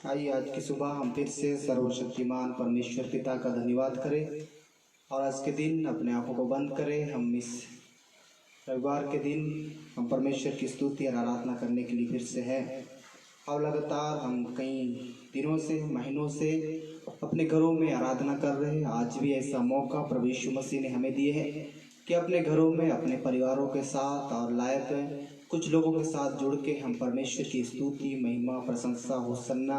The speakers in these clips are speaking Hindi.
आइए आज की सुबह हम फिर से सर्वशक्तिमान परमेश्वर पिता का धन्यवाद करें और आज के दिन अपने आंखों को बंद करें। हम इस रविवार के दिन हम परमेश्वर की स्तुति और आराधना करने के लिए फिर से हैं। और लगातार हम कई दिनों से महीनों से अपने घरों में आराधना कर रहे हैं। आज भी ऐसा मौका प्रभु यीशु मसीह ने हमें दिए है कि अपने घरों में अपने परिवारों के साथ और लायक कुछ लोगों के साथ जुड़ के हम परमेश्वर की स्तुति महिमा प्रशंसा होसन्ना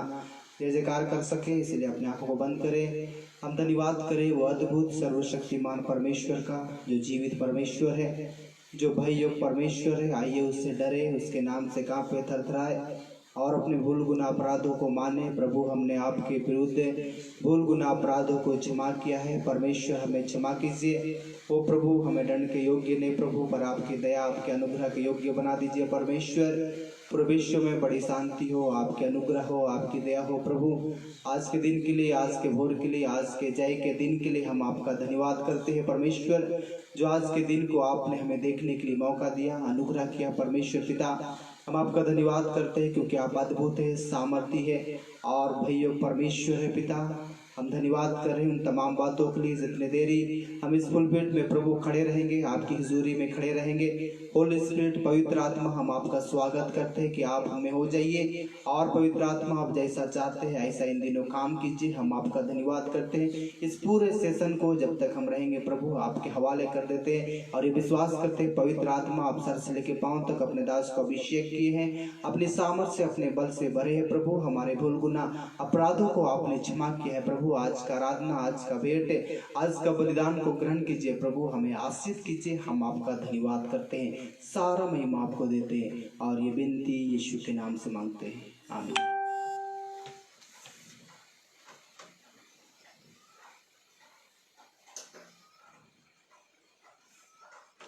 जय जयकार कर सके। इसलिए अपने आंखों को बंद करें, हम धन्यवाद करें वो अद्भुत सर्वशक्तिमान परमेश्वर का, जो जीवित परमेश्वर है, जो भय योग परमेश्वर है। आइए उससे डरे, उसके नाम से कांपे थरथराए और अपने भूल गुना अपराधों को माने। प्रभु हमने आपके विरुद्ध भूल गुना अपराधों को क्षमा किया है, परमेश्वर हमें क्षमा कीजिए। ओ प्रभु हमें दंड के योग्य नहीं प्रभु, पर आपकी दया आपके अनुग्रह के योग्य बना दीजिए। परमेश्वर विश्व में बड़ी शांति हो, आपके अनुग्रह हो, आपकी दया हो। प्रभु आज के दिन के लिए, आज के भोर के लिए, आज के जय के दिन के लिए हम आपका धन्यवाद करते हैं परमेश्वर, जो आज के दिन को आपने हमें देखने के लिए मौका दिया, अनुग्रह किया। परमेश्वर पिता हम आपका धन्यवाद करते हैं क्योंकि आप अद्भुत है, सामर्थी है और भैया परमेश्वर है। पिता हम धन्यवाद कर रहे हैं उन तमाम बातों के लिए जितने देरी हम इस पुलपिट में प्रभु खड़े रहेंगे, आपकी हुजूरी में खड़े रहेंगे। होली स्पिरिट पवित्र आत्मा हम आपका स्वागत करते हैं कि आप हमें हो जाइए और पवित्र आत्मा आप जैसा चाहते हैं ऐसा इन दिनों काम कीजिए। हम आपका धन्यवाद करते हैं। इस पूरे सेशन को जब तक हम रहेंगे प्रभु आपके हवाले कर देते हैं और ये विश्वास करते हैं पवित्र आत्मा आप सर से लेकर पांव तक अपने दास को अभिषेक किए हैं, अपनी सामर्थ से अपने बल से भरे हैं। प्रभु हमारे भूल गुना अपराधों को आपने क्षमा किया है। प्रभु आज का आराधना, आज का भेंट, आज का बलिदान को ग्रहण कीजिए। प्रभु हमें आशीष कीजिए। हम आपका धन्यवाद करते हैं, सारा महिमा आपको देते हैं और ये विनती यीशु के नाम से मांगते हैं, आमीन।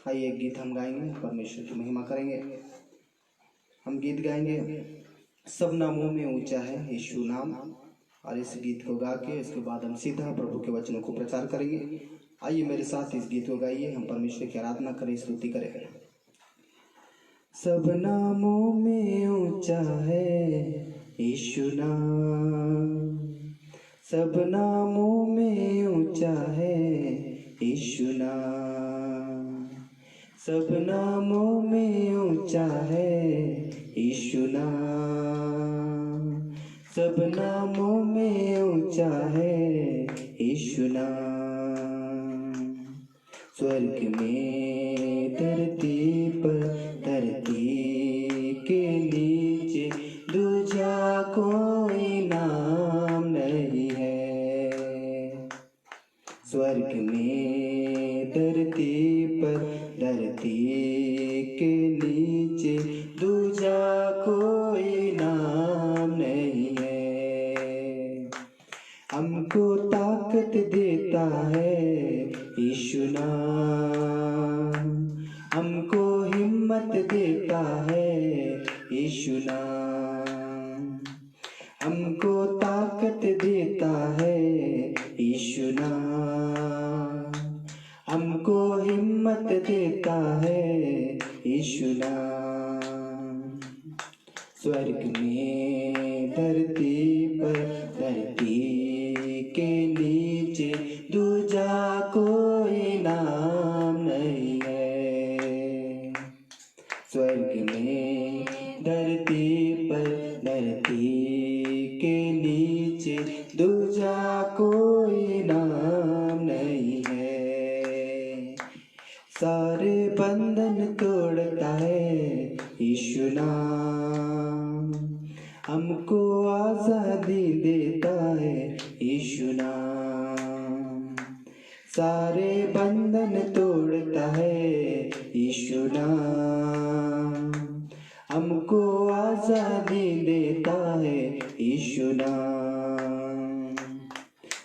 आइए एक गीत हम गाएंगे, परमेश्वर की महिमा करेंगे। हम गीत गाएंगे सब नामों में ऊंचा है यीशु नाम, और इस गीत को गा के इसके बाद हम सीधा प्रभु के वचनों को प्रचार करेंगे। आइए मेरे साथ इस गीत को गाइए, हम परमेश्वर की आराधना करें, स्तुति करें। सब नामों में ऊंचा है यीशु नाम, सब नामों में ऊंचा है यीशु नाम, सब नामों में ऊंचा है यीशु नाम, सब नामों में ऊंचा है यीशु नाम। स्वर्ग में धरती पर, धरती के नीचे दूजा कोई नाम नहीं है। स्वर्ग में धरती पर, धरती के नीचे दूजा कोई नाम नहीं है। हमको ताकत देता है यीशु नाम, हमको हिम्मत देता है यीशु नाम, हमको ताकत देता है यीशु नाम, हमको हिम्मत देता है यीशु नाम। स्वर्ग में धरती पर, धरती के नीचे दूजा कोई नाम नहीं है। स्वर्ग में धरती पर, धरती के नीचे दूजा कोई नाम नहीं है। सारे बंधन तोड़ता है यीशु नाम, हमको आजादी देता है यीशु नाम। सारे बंधन तोड़ता है यीशु नाम, हमको आजादी देता है यीशु नाम।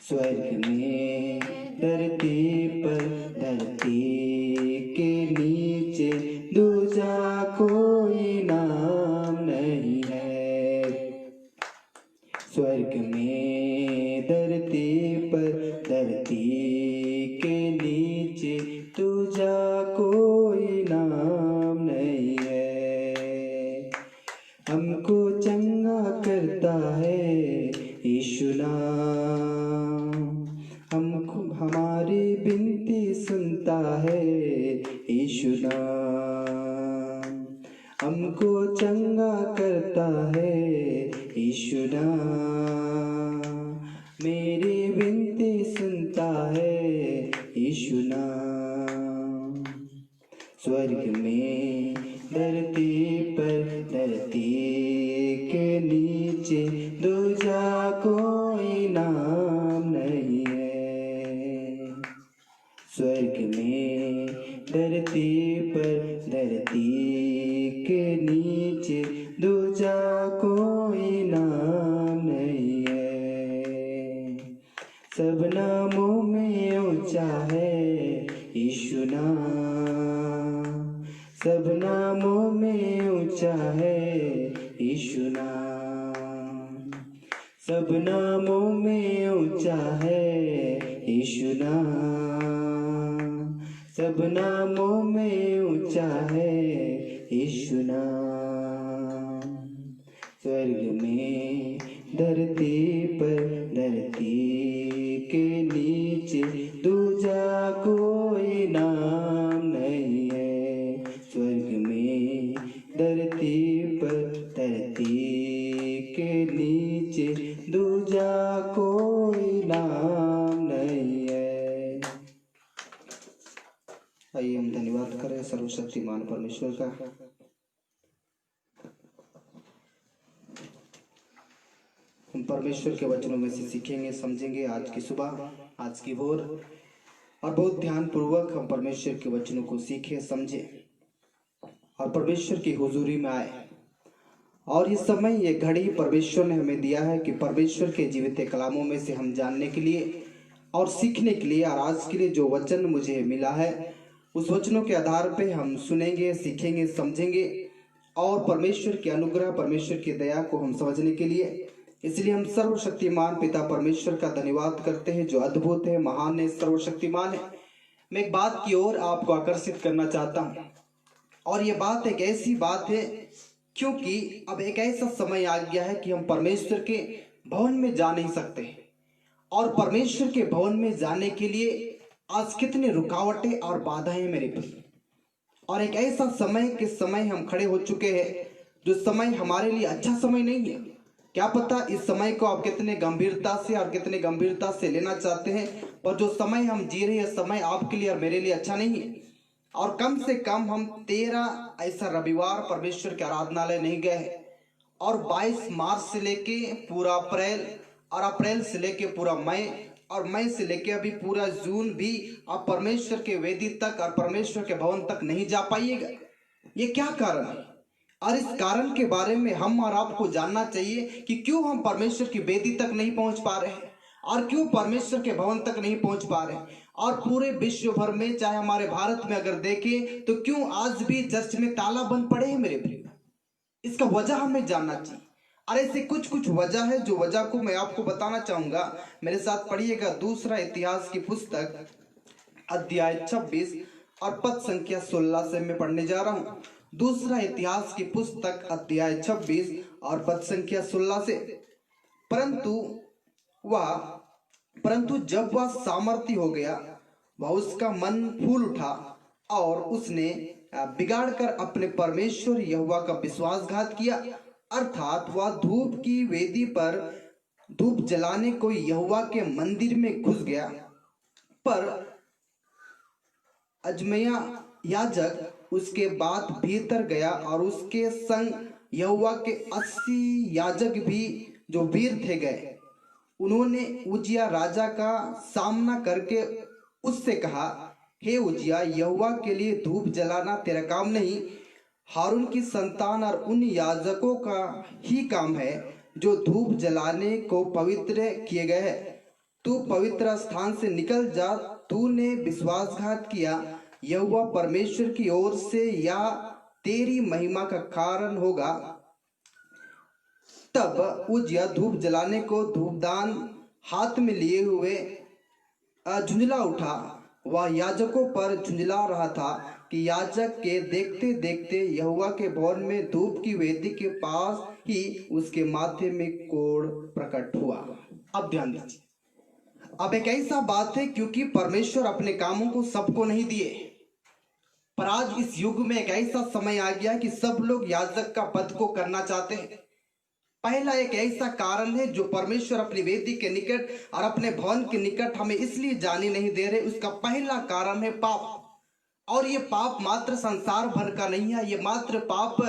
स्वर्ग में धरती पर, धरती के नीचे दूजा कोई नाम नहीं है। स्वर्ग में धरती पर, धरती के नीचे दूजा कोई नाम नहीं है। हमको चंगा करता है हमको हमारी विनती सुनता है यीशु नाम, हमको चंगा करता है यीशु नाम, मेरी विनती सुनता है यीशु नाम। स्वर्ग में धरती पर, धरती के नीचे दूजा कोई नाम नहीं है। स्वर्ग में धरती पर, धरती के नीचे दूजा कोई नाम नहीं है। सब नामों में ऊंचा है यीशु नाम, सब नामों में ऊंचा है यीशु नाम, सब नामों में ऊंचा है यीशु नाम, सब नामों में ऊंचा है यीशु नाम। स्वर्ग में धरती पर, धरती के नीचे दूजा कोई नाम नहीं है। स्वर्ग में धरती पर, धरती के नीचे दूजा कोई नाम नहीं है। आइए हम धन्यवाद करें सर्वशक्तिमान परमेश्वर का। हम परमेश्वर के वचनों में से सीखेंगे, समझेंगे आज की सुबह, आज की भोर, और बहुत ध्यान पूर्वक हम परमेश्वर के वचनों को सीखें, समझें और परमेश्वर की हुजूरी में आए। और ये समय, ये घड़ी परमेश्वर ने हमें दिया है कि परमेश्वर के जीवित कलामों में से हम जानने के लिए और सीखने के लिए, और आज के लिए जो वचन मुझे मिला है उस वचनों के आधार पे हम सुनेंगे, सीखेंगे, समझेंगे और परमेश्वर के अनुग्रह, परमेश्वर की दया को हम समझने के लिए, इसलिए हम सर्वशक्तिमान पिता परमेश्वर का धन्यवाद करते हैं जो अद्भुत है, महान है, सर्वशक्तिमान है। मैं एक बात की ओर आपको आकर्षित करना चाहता हूँ, और ये बात एक ऐसी बात है क्योंकि अब एक ऐसा समय आ गया है कि हम परमेश्वर के भवन में जा नहीं सकते, और परमेश्वर के भवन में जाने के लिए आज कितने रुकावटें और बाधाएं मेरे प्रिय। और एक ऐसा समय के समय हम खड़े हो चुके हैं जो समय हमारे लिए अच्छा समय नहीं है। क्या पता इस समय को आप कितने गंभीरता से और कितने गंभीरता से लेना चाहते हैं, पर जो समय हम जी रहे हैं समय आपके लिए और मेरे लिए अच्छा नहीं है। और कम से कम हम 13 ऐसा रविवार परमेश्वर के आराधनालय नहीं गए, और 22 मार्च से लेके पूरा अप्रैल, और अप्रैल से लेके पूरा मई, और मई से लेके अभी पूरा जून भी आप परमेश्वर के वेदी तक और परमेश्वर के भवन तक नहीं जा पाइएगा। ये क्या कारण है? और इस कारण के बारे में हम और आपको जानना चाहिए कि क्यों हम परमेश्वर की वेदी तक नहीं पहुंच पा रहे हैं, और क्यों परमेश्वर के भवन तक नहीं पहुंच पा रहे हैं। और पूरे विश्व भर में, चाहे हमारे भारत में अगर देखें तो क्यों आज भी चर्च में ताला बंद पड़े हैं मेरे प्रिय। इसका वजह हमें जानना चाहिए, और ऐसे कुछ कुछ वजह है जो वजह को मैं आपको बताना चाहूंगा। मेरे साथ पढ़िएगा दूसरा इतिहास की पुस्तक अध्याय 26 और पद संख्या 16 से मैं पढ़ने जा रहा हूँ। दूसरा इतिहास की पुस्तक अध्याय 26 और पद संख्या 16 से। परंतु जब वह सामर्थी हो गया, वह उसका मन फूल उठा, और उसने बिगाड़कर अपने परमेश्वर यहोवा का विश्वासघात किया, अर्थात वह धूप की वेदी पर धूप जलाने को यहोवा के मंदिर में घुस गया। पर अजमया याजक उसके बाद भीतर गया, और उसके संग यहोवा के 80 याजक भी जो वीर थे गए। उन्होंने उजिया राजा का सामना करके उससे कहा, हे उजिया, यहोवा के लिए धूप जलाना तेरा काम नहीं, हारून की संतान और उन याजकों का ही काम है जो धूप जलाने को पवित्र किए गए हैं। तू पवित्र स्थान से निकल जा, तूने विश्वासघात किया, यहोवा परमेश्वर की ओर से या तेरी महिमा का कारण होगा। तब उजिया धूप जलाने को धूपदान हाथ में लिए हुए झुंझला उठा। वह याजकों पर झुंझला रहा था कि याजक के देखते देखते यहोवा के भवन में धूप की वेदी के पास ही उसके माथे में कोढ़ प्रकट हुआ। अब ध्यान दीजिए, अब एक ऐसा बात है क्योंकि परमेश्वर अपने कामों को सबको नहीं दिए, पर आज इस युग में एक ऐसा समय आ गया कि सब लोग याजक का पद को करना चाहते हैं। पहला एक ऐसा कारण है जो परमेश्वर अपनी वेदी के निकट और अपने भवन के निकट हमें इसलिए जाने नहीं दे रहे, उसका पहला कारण है पाप। और ये पाप मात्र संसार भर का नहीं है, ये मात्र पाप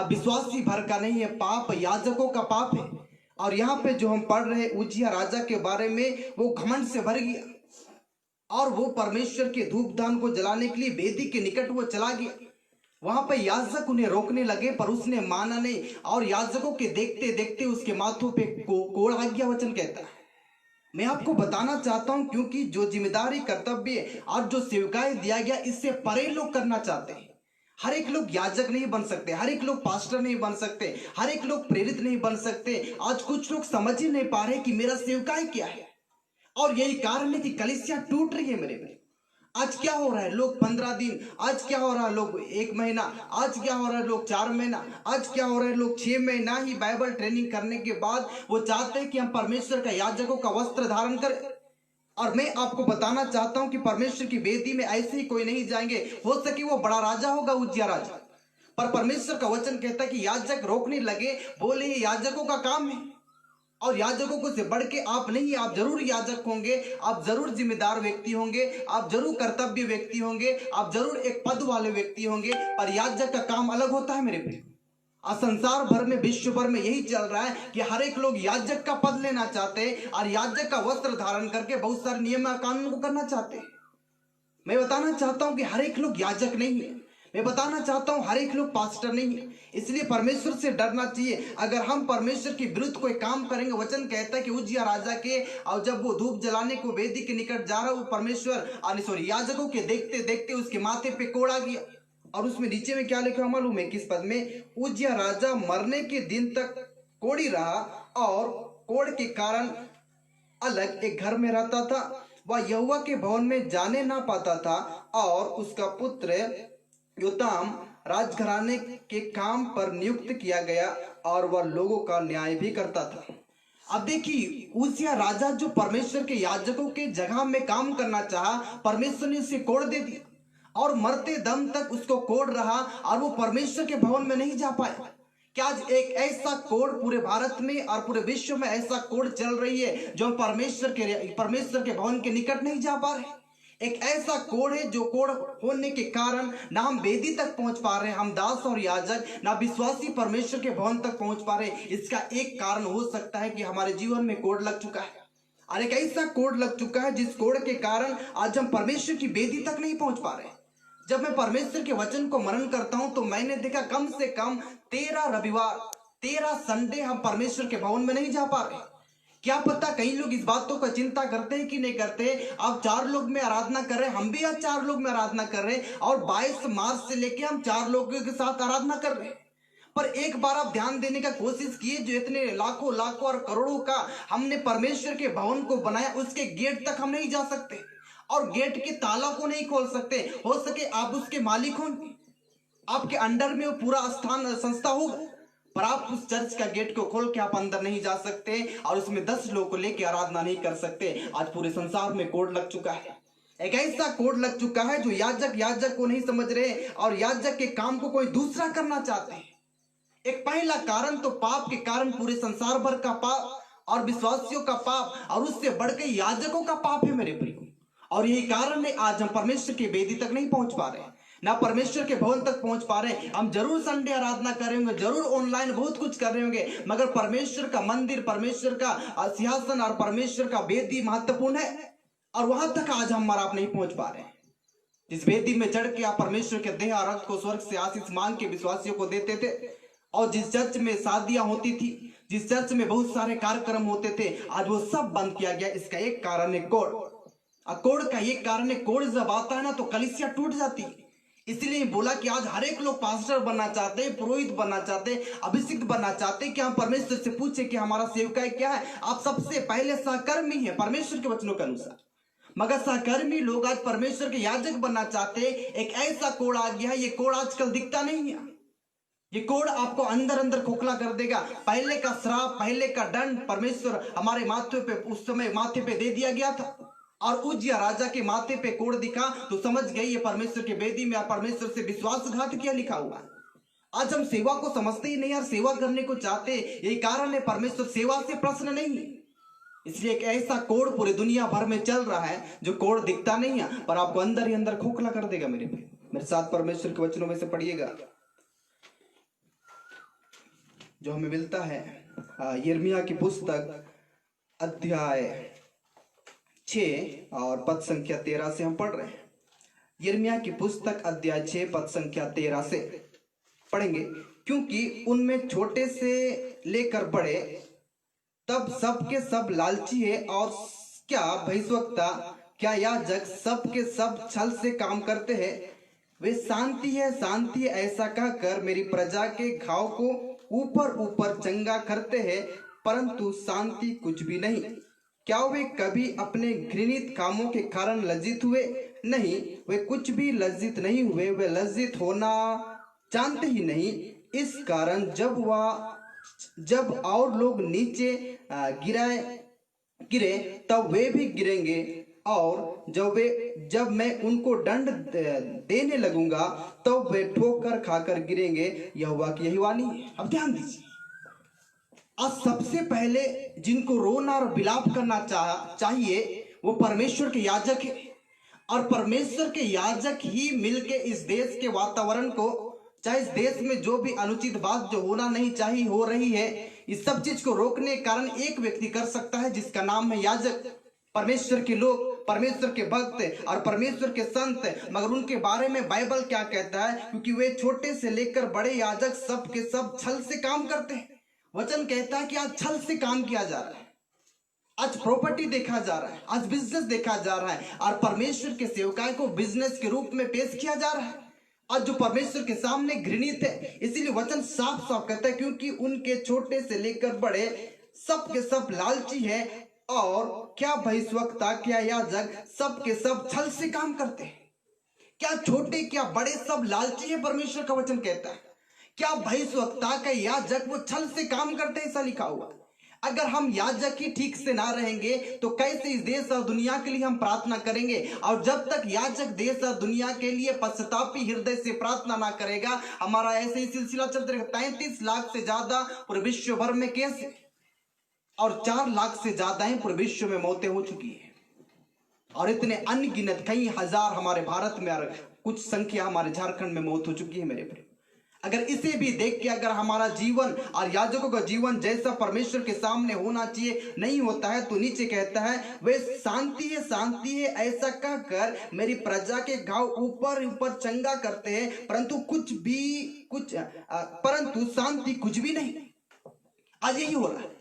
विश्वासी भर का नहीं है, पाप याजकों का पाप है। और यहाँ पे जो हम पढ़ रहे उजिया राजा के बारे में, वो घमंड से भर गया और वो परमेश्वर के धूप दान को जलाने के लिए वेदी के निकट वो चला गया। वहां पर याजक उन्हें रोकने लगे पर उसने माना नहीं, और याजकों के देखते देखते उसके माथों पे कोड़ आ गया, वचन कहता है। मैं आपको बताना चाहता हूं क्योंकि जो जिम्मेदारी, कर्तव्य और जो सेवकाई दिया गया, इससे परे लोग करना चाहते हैं। हर एक लोग याजक नहीं बन सकते, हर एक लोग पास्टर नहीं बन सकते, हर एक लोग प्रेरित नहीं बन सकते। आज कुछ लोग समझ ही नहीं पा रहे कि मेरा सेवकाई क्या है, और यही कारण है कि कलीसिया टूट रही है। मेरे भाई, आज क्या हो रहा है, लोग 15 दिन, आज क्या हो रहा है लोग 1 महीना, आज क्या हो रहा है लोग 4 महीना, आज क्या हो रहा है लोग 6 महीना ही बाइबल ट्रेनिंग करने के बाद वो चाहते हैं कि हम परमेश्वर का याजकों का वस्त्र धारण करें। और मैं आपको बताना चाहता हूं कि परमेश्वर की वेदी में ऐसे ही कोई नहीं जाएंगे। हो सके वो बड़ा राजा होगा, उज्जिया राजा, पर परमेश्वर का वचन कहता है कि याजक रोकने लगे, बोले ये याजकों का काम है, और याजकों को से बढ़ के आप नहीं, आप जरूर याजक होंगे, आप जरूर जिम्मेदार व्यक्ति होंगे, आप जरूर कर्तव्य व्यक्ति होंगे, आप जरूर एक पद वाले व्यक्ति होंगे, पर याजक का काम अलग होता है मेरे भाई। आज संसार भर में, विश्व भर में यही चल रहा है कि हर एक लोग याजक का पद लेना चाहते हैं और याजक का वस्त्र धारण करके बहुत सारे नियम और कानून को करना चाहते हैं। मैं बताना चाहता हूं कि हर एक लोग याजक नहीं है, मैं बताना चाहता हूं हर एक लोग पास्टर नहीं है। इसलिए परमेश्वर से डरना चाहिए। अगर हम परमेश्वर के विरुद्ध कोई काम करेंगे, वचन कहता है कि उज्जिया राजा के, और जब वो धूप जलाने को वेदी के निकट जा रहा, वो परमेश्वर याजकों के देखते देखते उसके माथे पे कोड़ आ गया। और उसमें नीचे में क्या लिखा मालूम है, किस पद में? उज्जिया राजा मरने के दिन तक कोढ़ी रहा और कोढ़ के कारण अलग एक घर में रहता था। वह यहोवा के भवन में जाने ना पाता था, और उसका पुत्र योताम राजघराने के काम पर नियुक्त किया गया और वह लोगों का न्याय भी करता था। अब देखिए, उजिया राजा जो परमेश्वर के याजकों के जगह में काम करना चाहा, परमेश्वर ने उसे कोड़ दे दिया और मरते दम तक उसको कोड़ रहा और वो परमेश्वर के भवन में नहीं जा पाया। क्या आज एक ऐसा कोड पूरे भारत में और पूरे विश्व में ऐसा कोड चल रही है जो परमेश्वर के भवन के निकट नहीं जा पा रहे? एक ऐसा कोड है जो कोड होने के कारण ना हम वेदी तक पहुंच पा रहे हैं, हम दास और याजक, ना विश्वासी परमेश्वर के भवन तक पहुंच पा रहे। इसका एक कारण हो सकता है कि हमारे जीवन में कोड लग चुका है, और एक ऐसा कोड लग चुका है जिस कोड के कारण आज हम परमेश्वर की वेदी तक नहीं पहुंच पा रहे। जब मैं परमेश्वर के वचन को मनन करता हूं तो मैंने देखा कम से कम 13 रविवार, 13 संडे हम परमेश्वर के भवन में नहीं जा पा रहे। क्या पता कई लोग इस बातों का चिंता करते हैं कि नहीं करते। अब 4 लोग में आराधना कर रहे हैं, हम भी आज 4 लोग में आराधना कर रहे हैं, और 22 मार्च से लेके हम 4 लोगों के साथ आराधना कर रहे हैं। पर एक बार आप ध्यान देने का कोशिश किए, जो इतने लाखों लाखों और करोड़ों का हमने परमेश्वर के भवन को बनाया, उसके गेट तक हम नहीं जा सकते और गेट के ताला को नहीं खोल सकते। हो सके आप उसके मालिक होंगे, आपके अंडर में वो पूरा स्थान संस्था होगा, पर आप उस चर्च का गेट को खोल के आप अंदर नहीं जा सकते और उसमें 10 लोगों को लेकर आराधना नहीं कर सकते। आज पूरे संसार में कोड लग चुका है, एक ऐसा कोड लग चुका है जो याजक को नहीं समझ रहे और याजक के काम को कोई दूसरा करना चाहते हैं। एक पहला कारण तो पाप के कारण पूरे संसार भर का पाप और विश्वासियों का पाप, और उससे बढ़कर याजकों का पाप है मेरे प्रियो। और यही कारण है आज हम परमेश्वर की वेदी तक नहीं पहुंच पा रहे, ना परमेश्वर के भवन तक पहुंच पा रहे। हम जरूर संडे आराधना कर रहे होंगे, जरूर ऑनलाइन बहुत कुछ कर रहे होंगे, मगर परमेश्वर का मंदिर, परमेश्वर का सिंहासन और परमेश्वर का वेदी महत्वपूर्ण है, और वहां तक आज हम आप नहीं पहुंच पा रहे। जिस वेदी में चढ़ के आप परमेश्वर के देह और रक्त को स्वर्ग से आशीष मांग के विश्वासियों को देते थे, और जिस चर्च में शादियां होती थी, जिस चर्च में बहुत सारे कार्यक्रम होते थे, आज वो सब बंद किया गया। इसका एक कारण है कोड, कोड का एक कारण है, कोड जब आता है ना तो कलीसिया टूट जाती है। इसलिए बोला कि आज हर एक लोग पास्टर बनना चाहते हैं, पुरोहित बनना चाहते हैं, अभिषिक्त बनना चाहते हैं कि हम परमेश्वर से पूछे कि हमारा सेवकाई क्या है। आप सबसे पहले सहकर्मी है परमेश्वर के वचनों के अनुसार, मगर सहकर्मी लोग आज परमेश्वर के याजक बनना चाहते हैं। एक ऐसा कोड आ गया है, ये कोड आजकल दिखता नहीं है। ये कोड आपको अंदर अंदर खोखला कर देगा। पहले का श्राप, पहले का दंड परमेश्वर हमारे माथे पे उस समय माथे पे दे दिया गया था, और उज्जिया राजा के माथे पे कोड दिखा तो समझ गए ये परमेश्वर के वेदी में परमेश्वर से विश्वासघात किया लिखा हुआ है। आज हम सेवा को समझते ही नहीं और सेवा करने को चाहते, यही कारण है परमेश्वर सेवा से प्रश्न नहीं है। इसलिए एक ऐसा कोड पूरे दुनिया भर में चल रहा है जो कोड दिखता नहीं है पर आपको अंदर ही अंदर खोखला कर देगा। मेरे साथ परमेश्वर के वचनों में से पढ़िएगा जो हमें मिलता है यिर्मयाह की पुस्तक अध्याय 6 और पद संख्या 13 से हम पढ़ रहे हैं। यिर्मयाह की पुस्तक अध्याय 6 पद संख्या 13 से पढ़ेंगे। क्योंकि उनमें छोटे से लेकर बड़े तब सब के सब लालची है, और क्या भविष्यवक्ता, क्या याजक सब के सब छल से काम करते हैं। वे शांति है शांति है ऐसा कहकर मेरी प्रजा के घाव को ऊपर ऊपर चंगा करते हैं, परंतु शांति कुछ भी नहीं। क्या वे कभी अपने घृणित कामों के कारण लज्जित हुए? नहीं, वे कुछ भी लज्जित नहीं हुए। वे लज्जित होना जानते ही नहीं। इस कारण जब और लोग नीचे गिरे तब वे भी गिरेंगे, और जब मैं उनको दंड देने लगूंगा तब वे ठोकर खाकर गिरेंगे। यहोवा की यही वाणी है। अब ध्यान दीजिए, आज सबसे पहले जिनको रोना और विलाप करना चाहिए वो परमेश्वर के याजक है, और परमेश्वर के याजक ही मिलके इस देश के वातावरण को, चाहे इस देश में जो भी अनुचित बात जो होना नहीं चाहिए हो रही है, इस सब चीज को रोकने के कारण एक व्यक्ति कर सकता है जिसका नाम है याजक। परमेश्वर के लोग, परमेश्वर के भक्त और परमेश्वर के संत। मगर उनके बारे में बाइबल क्या कहता है? क्योंकि वे छोटे से लेकर बड़े याजक सब के सब छल से काम करते हैं। वचन कहता है कि आज छल से काम किया जा रहा है, आज प्रॉपर्टी देखा जा रहा है, आज बिजनेस देखा जा रहा है, और परमेश्वर के सेवकाएं को बिजनेस के रूप में पेश किया जा रहा है, आज जो परमेश्वर के सामने घृणित है। इसीलिए वचन साफ साफ कहता है क्योंकि उनके छोटे से लेकर बड़े सब के सब लालची है, और क्या भविष्यवक्ता, क्या याजक सब के सब छल से काम करते हैं। क्या छोटे क्या बड़े सब लालची है, परमेश्वर का वचन कहता है। क्या भविष्यवक्ता का याजक वो छल से काम करते हैं, ऐसा लिखा हुआ। अगर हम याजक ही ठीक से ना रहेंगे तो कैसे इस देश और दुनिया के लिए हम प्रार्थना करेंगे? और जब तक याजक देश और दुनिया के लिए पश्चातापी हृदय से प्रार्थना ना करेगा, हमारा ऐसे ही सिलसिला चलते रहेगा। 33 लाख से ज्यादा पूरे विश्व भर में केस, और 4 लाख से ज्यादा ही पूरे विश्व में मौतें हो चुकी है, और इतने अनगिनत कई हजार हमारे भारत में, और कुछ संख्या हमारे झारखंड में मौत हो चुकी है। मेरे प्रिय, अगर इसे भी देख के अगर हमारा जीवन और याजकों का जीवन जैसा परमेश्वर के सामने होना चाहिए नहीं होता है, तो नीचे कहता है वे शांति है ऐसा कहकर मेरी प्रजा के घाव ऊपर ऊपर चंगा करते हैं, परंतु शांति कुछ भी नहीं। आज यही हो रहा है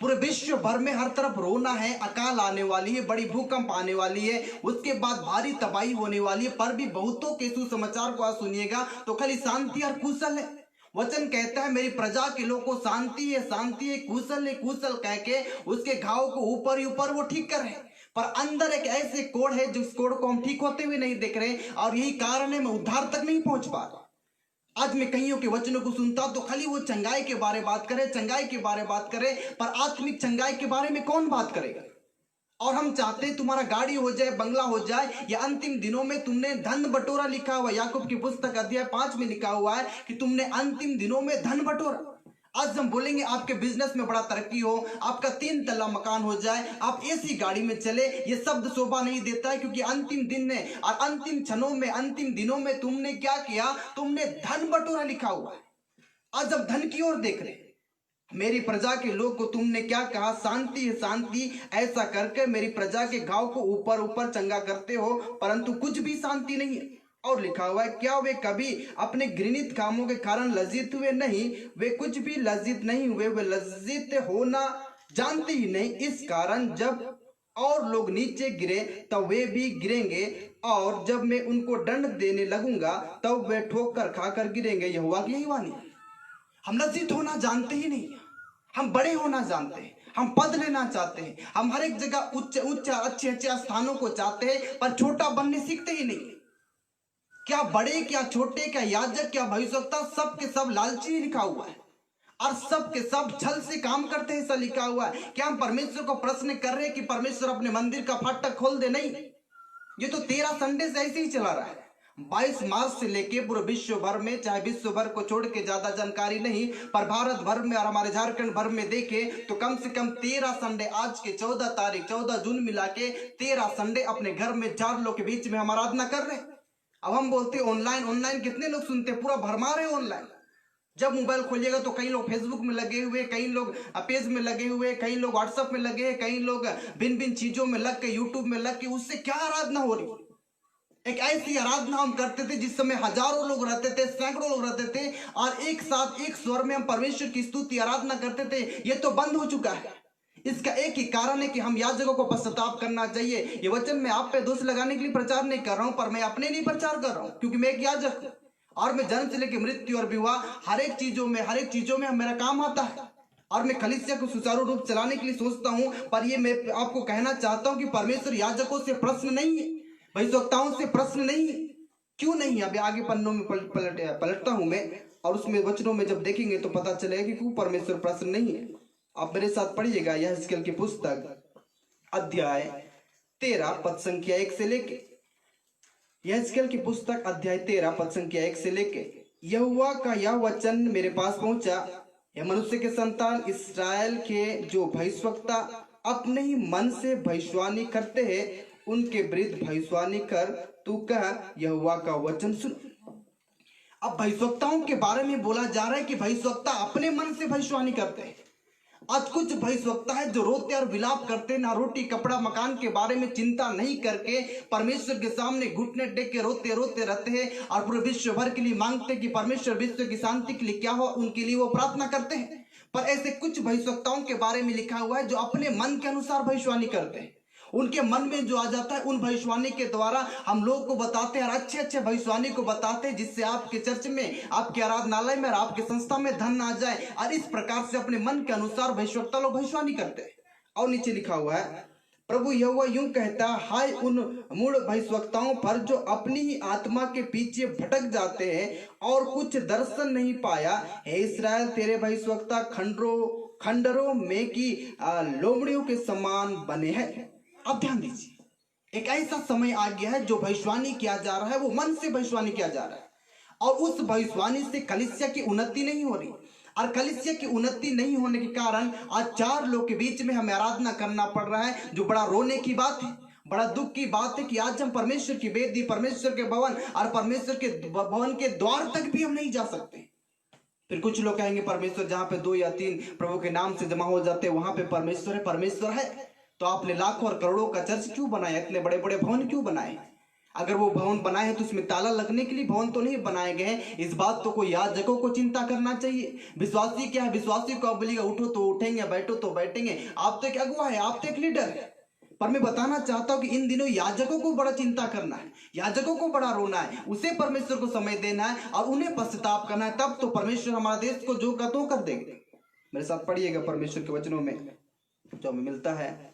पूरे विश्व भर में, हर तरफ रोना है, अकाल आने वाली है, बड़ी भूकंप आने वाली है, उसके बाद भारी तबाही होने वाली है, पर भी बहुतों के सुसमाचार को आज सुनिएगा तो खाली शांति और कुशल है। वचन कहता है मेरी प्रजा के लोग को शांति है कुशल कह के उसके घाव को ऊपर ही ऊपर वो ठीक कर रहे हैं, पर अंदर एक ऐसे कोड है जिस कोड को हम ठीक होते हुए नहीं देख रहे, और यही कारण है मैं उद्धार तक नहीं पहुंच पा रहा। आज मैं कईयों के वचनों को सुनता तो खाली वो चंगाई के बारे बात करे, पर आत्मिक चंगाई के बारे में कौन बात करेगा? और हम चाहते हैं तुम्हारा गाड़ी हो जाए, बंगला हो जाए, या अंतिम दिनों में तुमने धन बटोरा, लिखा हुआ याकूब की पुस्तक अध्याय 5 में लिखा हुआ है कि तुमने अंतिम दिनों में धन बटोरा। आज हम बोलेंगे आपके बिजनेस में बड़ा तरक्की हो, आपका 3 तल्ला मकान हो जाए, आप ऐसी गाड़ी में चले, ये शब्द शोभा नहीं देता है, क्योंकि अंतिम दिन में और अंतिम क्षणों में, अंतिम दिनों में तुमने क्या किया? तुमने धन बटोरा लिखा हुआ है। आज हम धन की ओर देख रहे हैं। मेरी प्रजा के लोग को तुमने क्या कहा? शांति है शांति ऐसा करके मेरी प्रजा के घाव को ऊपर ऊपर चंगा करते हो, परंतु कुछ भी शांति नहीं है। और लिखा हुआ है क्या वे कभी अपने घृणित कामों के कारण लज्जित हुए? नहीं, वे कुछ भी लज्जित नहीं हुए। वे लज्जित होना जानते ही नहीं। इस कारण जब और लोग नीचे गिरे तब वे भी गिरेंगे, और जब मैं उनको दंड देने लगूंगा तब वे ठोकर खाकर गिरेंगे। यहोवा की यही वाणी। हम लज्जित होना जानते ही नहीं, हम बड़े होना जानते हैं, हम पद लेना चाहते हैं, हम हर एक जगह उच्च अच्छे स्थानों को चाहते हैं, पर छोटा बनने सीखते ही नहीं। क्या बड़े क्या छोटे क्या याजक क्या भविष्यवक्ता, सब के सब लालची लिखा हुआ है और सब के सब छल से काम करते हैं, ऐसा लिखा हुआ है। क्या हम परमेश्वर को प्रश्न कर रहे हैं कि परमेश्वर अपने मंदिर का फाटक खोल दे? नहीं, ये तो 13 संडे से ऐसे ही चला रहा है। 22 मार्च से लेके पूरे विश्व भर में, चाहे विश्व भर को छोड़ के ज्यादा जानकारी नहीं, पर भारत भर में और हमारे झारखंड भर में देखे तो कम से कम 13 संडे, आज के 14 तारीख 14 जून मिला के 13 संडे अपने घर में 4 लोग के बीच में हम आराधना कर रहे हैं। अब हम बोलते ऑनलाइन, ऑनलाइन कितने लोग सुनते, पूरा भरमार है ऑनलाइन। जब मोबाइल खोलिएगा तो कई लोग फेसबुक में लगे हुए, कई लोग पेज में लगे हुए, कई लोग व्हाट्सएप में लगे हैं, कई लोग भिन्न भिन्न चीजों में लग के, यूट्यूब में लग के, उससे क्या आराधना हो रही? एक ऐसी आराधना हम करते थे जिस समय हजारों लोग रहते थे, सैकड़ों लोग रहते थे और एक साथ एक स्वर में हम परमेश्वर की स्तुति आराधना करते थे। ये तो बंद हो चुका है। इसका एक ही कारण है कि हम याजकों को पश्चाताप करना चाहिए। ये वचन मैं आप पे दोष लगाने के लिए प्रचार नहीं कर रहा हूं, पर मैं अपने लिए प्रचार कर रहा हूं, क्योंकि मैं एक याजक हूं और मैं जन्म से लेकर मृत्यु और विवाह हर एक चीजों में मेरा काम आता है और मैं कलीसिया को सुचारू रूप चलाने के लिए सोचता हूं। पर ये मैं आपको कहना चाहता हूं कि परमेश्वर याजकों से प्रश्न नहीं है, भविष्यवक्ताओं से प्रश्न नहीं है। क्यों नहीं? अभी आगे पन्नों में पलटता हूं मैं और उसमें वचनों में जब देखेंगे तो पता चलेगा कि क्यों परमेश्वर प्रश्न नहीं है। आप मेरे साथ पढ़िएगा यहेजकेल की पुस्तक अध्याय 13 पद संख्या 1 से लेके, यहेजकेल की पुस्तक अध्याय 13 पद संख्या 1 से लेके, यहोवा का यह वचन मेरे पास पहुंचा, यह मनुष्य के संतान, इस्राएल के जो भविष्यवक्ता अपने ही मन से भविष्यवाणी करते हैं उनके विरुद्ध भविष्यवाणी कर, तू कह यहोवा का वचन सुन। अब भविष्यवक्ताओं के बारे में बोला जा रहा है कि भविष्यवक्ता अपने मन से भविष्यवाणी करते हैं। आज कुछ भविष्यवक्ता है जो रोते और विलाप करते, ना रोटी कपड़ा मकान के बारे में चिंता नहीं करके परमेश्वर के सामने घुटने टेक के रोते रोते रहते हैं और पूरे विश्व भर के लिए मांगते कि परमेश्वर विश्व की शांति के लिए क्या हो, उनके लिए वो प्रार्थना करते हैं। पर ऐसे कुछ भविष्यवक्ताओं के बारे में लिखा हुआ है जो अपने मन के अनुसार भविष्यवाणी करते हैं। उनके मन में जो आ जाता है उन भविष्यवाणी के द्वारा हम लोग को बताते हैं और अच्छे अच्छे भविष्यवाणी को बताते हैं, जिससे आपके चर्च में, आपके आराधनालय में और आपके संस्था में धन आ जाए। और इस प्रकार से अपने मन के अनुसार भविष्यवक्ता लोग भविष्यवाणी करते हैं। और नीचे लिखा हुआ है, प्रभु यहोवा यूं कहता, हाय उन मूढ़ भविष्यवक्ताओं पर जो अपनी ही आत्मा के पीछे भटक जाते हैं और कुछ दर्शन नहीं पाया। हे इस्राएल, तेरे भविष्यवक्ता खंडरों में की लोमड़ियों के समान बने हैं। अब ध्यान दीजिए, एक ऐसा समय आ गया है जो भविष्यवाणी किया जा रहा है वो मन से भविष्यवाणी किया जा रहा है और उस भविष्यवाणी से कलीसिया की उन्नति नहीं हो रही। और कलीसिया की उन्नति नहीं होने के कारण आज 4 लोग के बीच में हमें आराधना करना पड़ रहा है, जो बड़ा रोने की बात है, बड़ा दुख की बात है कि आज हम परमेश्वर की वेदी, परमेश्वर के भवन और परमेश्वर के भवन के द्वार तक भी हम नहीं जा सकते। फिर कुछ लोग कहेंगे परमेश्वर जहां पे 2 या 3 प्रभु के नाम से जमा हो जाते हैं वहां पे परमेश्वर है। परमेश्वर है तो आपने लाखों और करोड़ों का चर्च क्यों बनाया, इतने बड़े बड़े भवन क्यों बनाए? अगर वो भवन बनाए हैं तो उसमें ताला लगने के लिए भवन तो नहीं बनाए गए हैं। इस बात तो कोई याजकों को चिंता करना चाहिए। विश्वासी क्या है, विश्वासी को आप बोलिएगा उठो तो उठेंगे, बैठो तो बैठेंगे। आप तो एक अगुवा है, आप तो एक लीडर है। पर मैं बताना चाहता हूं कि इन दिनों याजकों को बड़ा चिंता करना है, याजकों को बड़ा रोना है, उसे परमेश्वर को समय देना है और उन्हें पश्चाताप करना है। तब तो परमेश्वर हमारा देश को जो का तो कर देंगे। मेरे साथ पढ़िएगा परमेश्वर के वचनों में जो हमें मिलता है।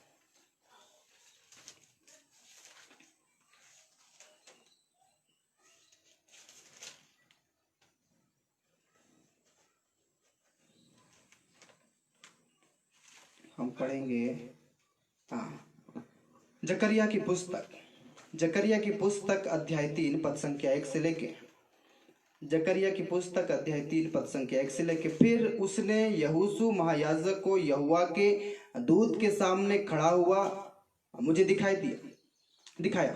हम पढ़ेंगे जकरिया की पुस्तक अध्याय 3 पद संख्या 1 से लेके, जकरिया की पुस्तक अध्याय 3 पद संख्या 1 से लेके, फिर उसने यहोशू महायाजक को यहोवा के दूत के सामने खड़ा हुआ मुझे दिखाया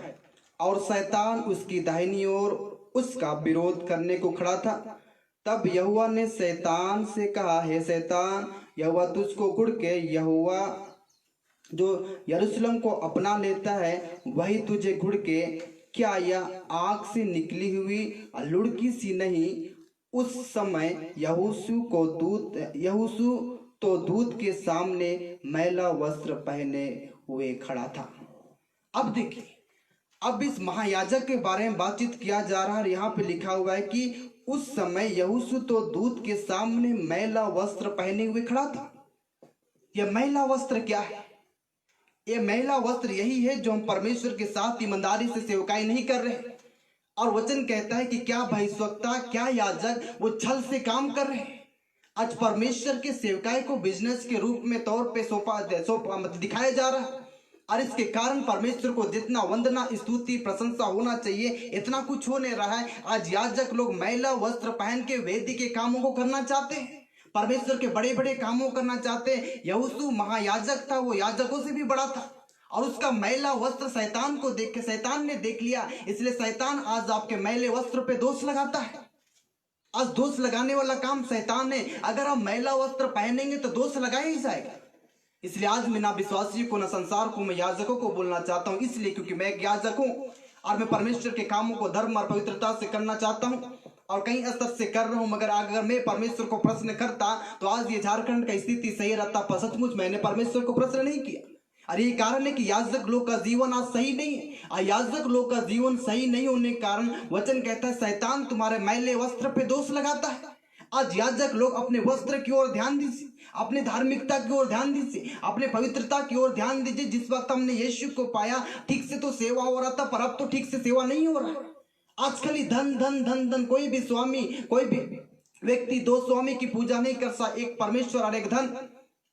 और शैतान उसकी दाहिनी ओर उसका विरोध करने को खड़ा था। तब यहोवा ने शैतान से कहा, हे शैतान, यहोवा तुझको घुड़ के, यहोवा जो यरूशलेम को अपना लेता है वही तुझे घुड़ के, क्या यह आग से निकली हुई लुढ़की सी नहीं? उस समय यहोशू तो दूत के सामने मैला वस्त्र पहने हुए खड़ा था। अब देखिए, अब इस महायाजक के बारे में बातचीत किया जा रहा है। यहाँ पे लिखा हुआ है कि उस समय यहोशू तो दूत के सामने मैला वस्त्र पहने हुए खड़ा था। यह मैला वस्त्र क्या है? यह मैला वस्त्र यही है जो हम परमेश्वर के साथ ईमानदारी से सेवकाई नहीं कर रहे। और वचन कहता है कि क्या भविष्यवक्ता, क्या याजक वो छल से काम कर रहे हैं। आज परमेश्वर के सेवकाई को बिजनेस के रूप में तौर पे सौंपा मतलब दिखाया जा रहा है, और इसके कारण परमेश्वर को जितना वंदना, स्तुति, प्रशंसा होना चाहिए इतना कुछ हो नहीं रहा है। आज याजक लोग मैला वस्त्र पहन के वेदी के कामों को करना चाहते हैं, परमेश्वर के बड़े बड़े कामों करना चाहते हैं। यहोशू महायाजक था, वो याजकों से भी बड़ा था, और उसका मैला वस्त्र शैतान को देख के शैतान ने देख लिया, इसलिए शैतान आज आपके मैले वस्त्र पे दोष लगाता है। आज दोष लगाने वाला काम शैतान है। अगर हम मैला वस्त्र पहनेंगे तो दोष लगाया ही जाएगा। इसलिए आज मैं ना विश्वासियों को, ना संसार को, मैं याजकों को बोलना चाहता हूं, इसलिए क्योंकि मैं एक याजक हूं और मैं परमेश्वर के कामों को धर्म और पवित्रता से करना चाहता हूं और कई स्तर से कर रहा हूं। मगर अगर मैं परमेश्वर को प्रश्न करता तो आज ये झारखंड का स्थिति सही रहता, पर सचमुच मैंने परमेश्वर को प्रश्न नहीं किया। और ये कारण है कि याजक लोग का जीवन आज सही नहीं है। याजक लोग का जीवन सही नहीं होने के कारण वचन कहता है शैतान तुम्हारे मैले वस्त्र पे दोष लगाता है। आज याजक लोग अपने वस्त्र की ओर ध्यान दीजिए, अपने धार्मिकता की ओर ध्यान दीजिए, अपने पवित्रता की ओर ध्यान दीजिए। जिस वक्त हमने यीशु को पाया ठीक से तो सेवा हो रहा था, पर अब तो ठीक से सेवा नहीं हो रहा। आज खाली धन धन धन धन, कोई भी स्वामी, कोई भी व्यक्ति दो स्वामी की पूजा नहीं कर सकता, एक परमेश्वर और एक धन।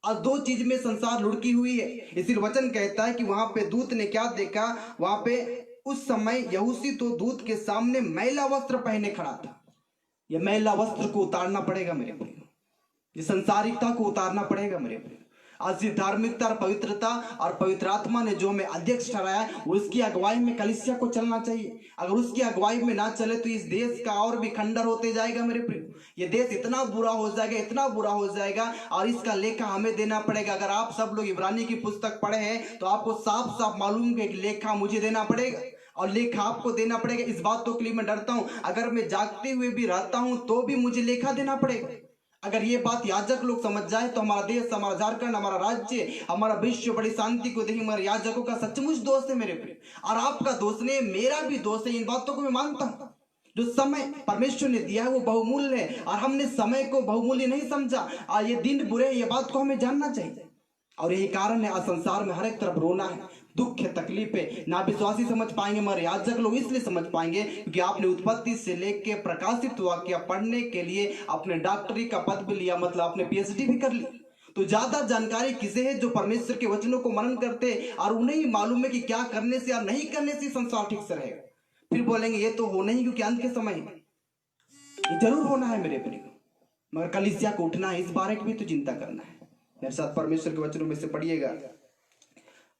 आज दो चीज में संसार लुढ़की हुई है। इसीलिए वचन कहता है कि वहां पे दूत ने क्या देखा, वहां पे उस समय यहूसी तो दूत के सामने मैला वस्त्र पहने खड़ा था। ये मैला वस्त्र को उतारना पड़ेगा मेरे प्रिय, ये संसारिकता को उतारना पड़ेगा मेरे प्रिय। आज ये धार्मिकता और पवित्रता और पवित्र आत्मा ने जो हमें अध्यक्ष ठहराया है, उसकी अगुवाई में कलीसिया को चलना चाहिए। अगर उसकी अगुवाई में ना चले तो इस देश का और भी खंडर होते जाएगा मेरे प्रिय। ये देश इतना बुरा हो जाएगा, इतना बुरा हो जाएगा, और इसका लेखा हमें देना पड़ेगा। अगर आप सब लोग इब्रानी की पुस्तक पढ़े हैं तो आपको साफ साफ मालूम है कि लेखा मुझे देना पड़ेगा और लेखा आपको देना पड़ेगा। इस बातों के लिए मैं डरता हूं, अगर मैं जागते हुए भी रहता हूं तो भी मुझे लेखा देना पड़ेगा। अगर ये बात याजक लोग समझ जाए तो हमारा देश, हमारा झारखंड, हमारा राज्य, हमारा विश्व बड़ी शांति को देखें। हमारे याजकों का सचमुच दोष है मेरे प्रिय, और आपका दोष नहीं, मेरा भी दोष है। इन बातों को मैं मानता हूं। जो समय परमेश्वर ने दिया है वो बहुमूल्य है, और हमने समय को बहुमूल्य नहीं समझा। और ये दिन बुरे, ये बात को हमें जानना चाहिए। और यही कारण है आज संसार में हर एक तरफ रोना है, दुख है, तकलीफ है। ना विश्वासी समझ पाएंगे, मगर याजक लोग इसलिए समझ पाएंगे क्योंकि आपने उत्पत्ति से लेके प्रकाशित वाक्य पढ़ने के लिए अपने डॉक्टरी का पद भी लिया, मतलब आपने पीएचडी भी कर ली। तो ज्यादा जानकारी किसे है? जो परमेश्वर के वचनों को मनन करते और उन्हें ही मालूम है कि क्या करने से और नहीं करने से संसार ठीक से रहेगा। फिर बोलेंगे ये तो होना ही क्योंकि अंत के समय है। ये जरूर होना है मेरे प्रिय, मगर कलीसिया को उठना है, इस बारे की भी तो चिंता करना है। मेरे साथ परमेश्वर के वचनों में से पढ़िएगा।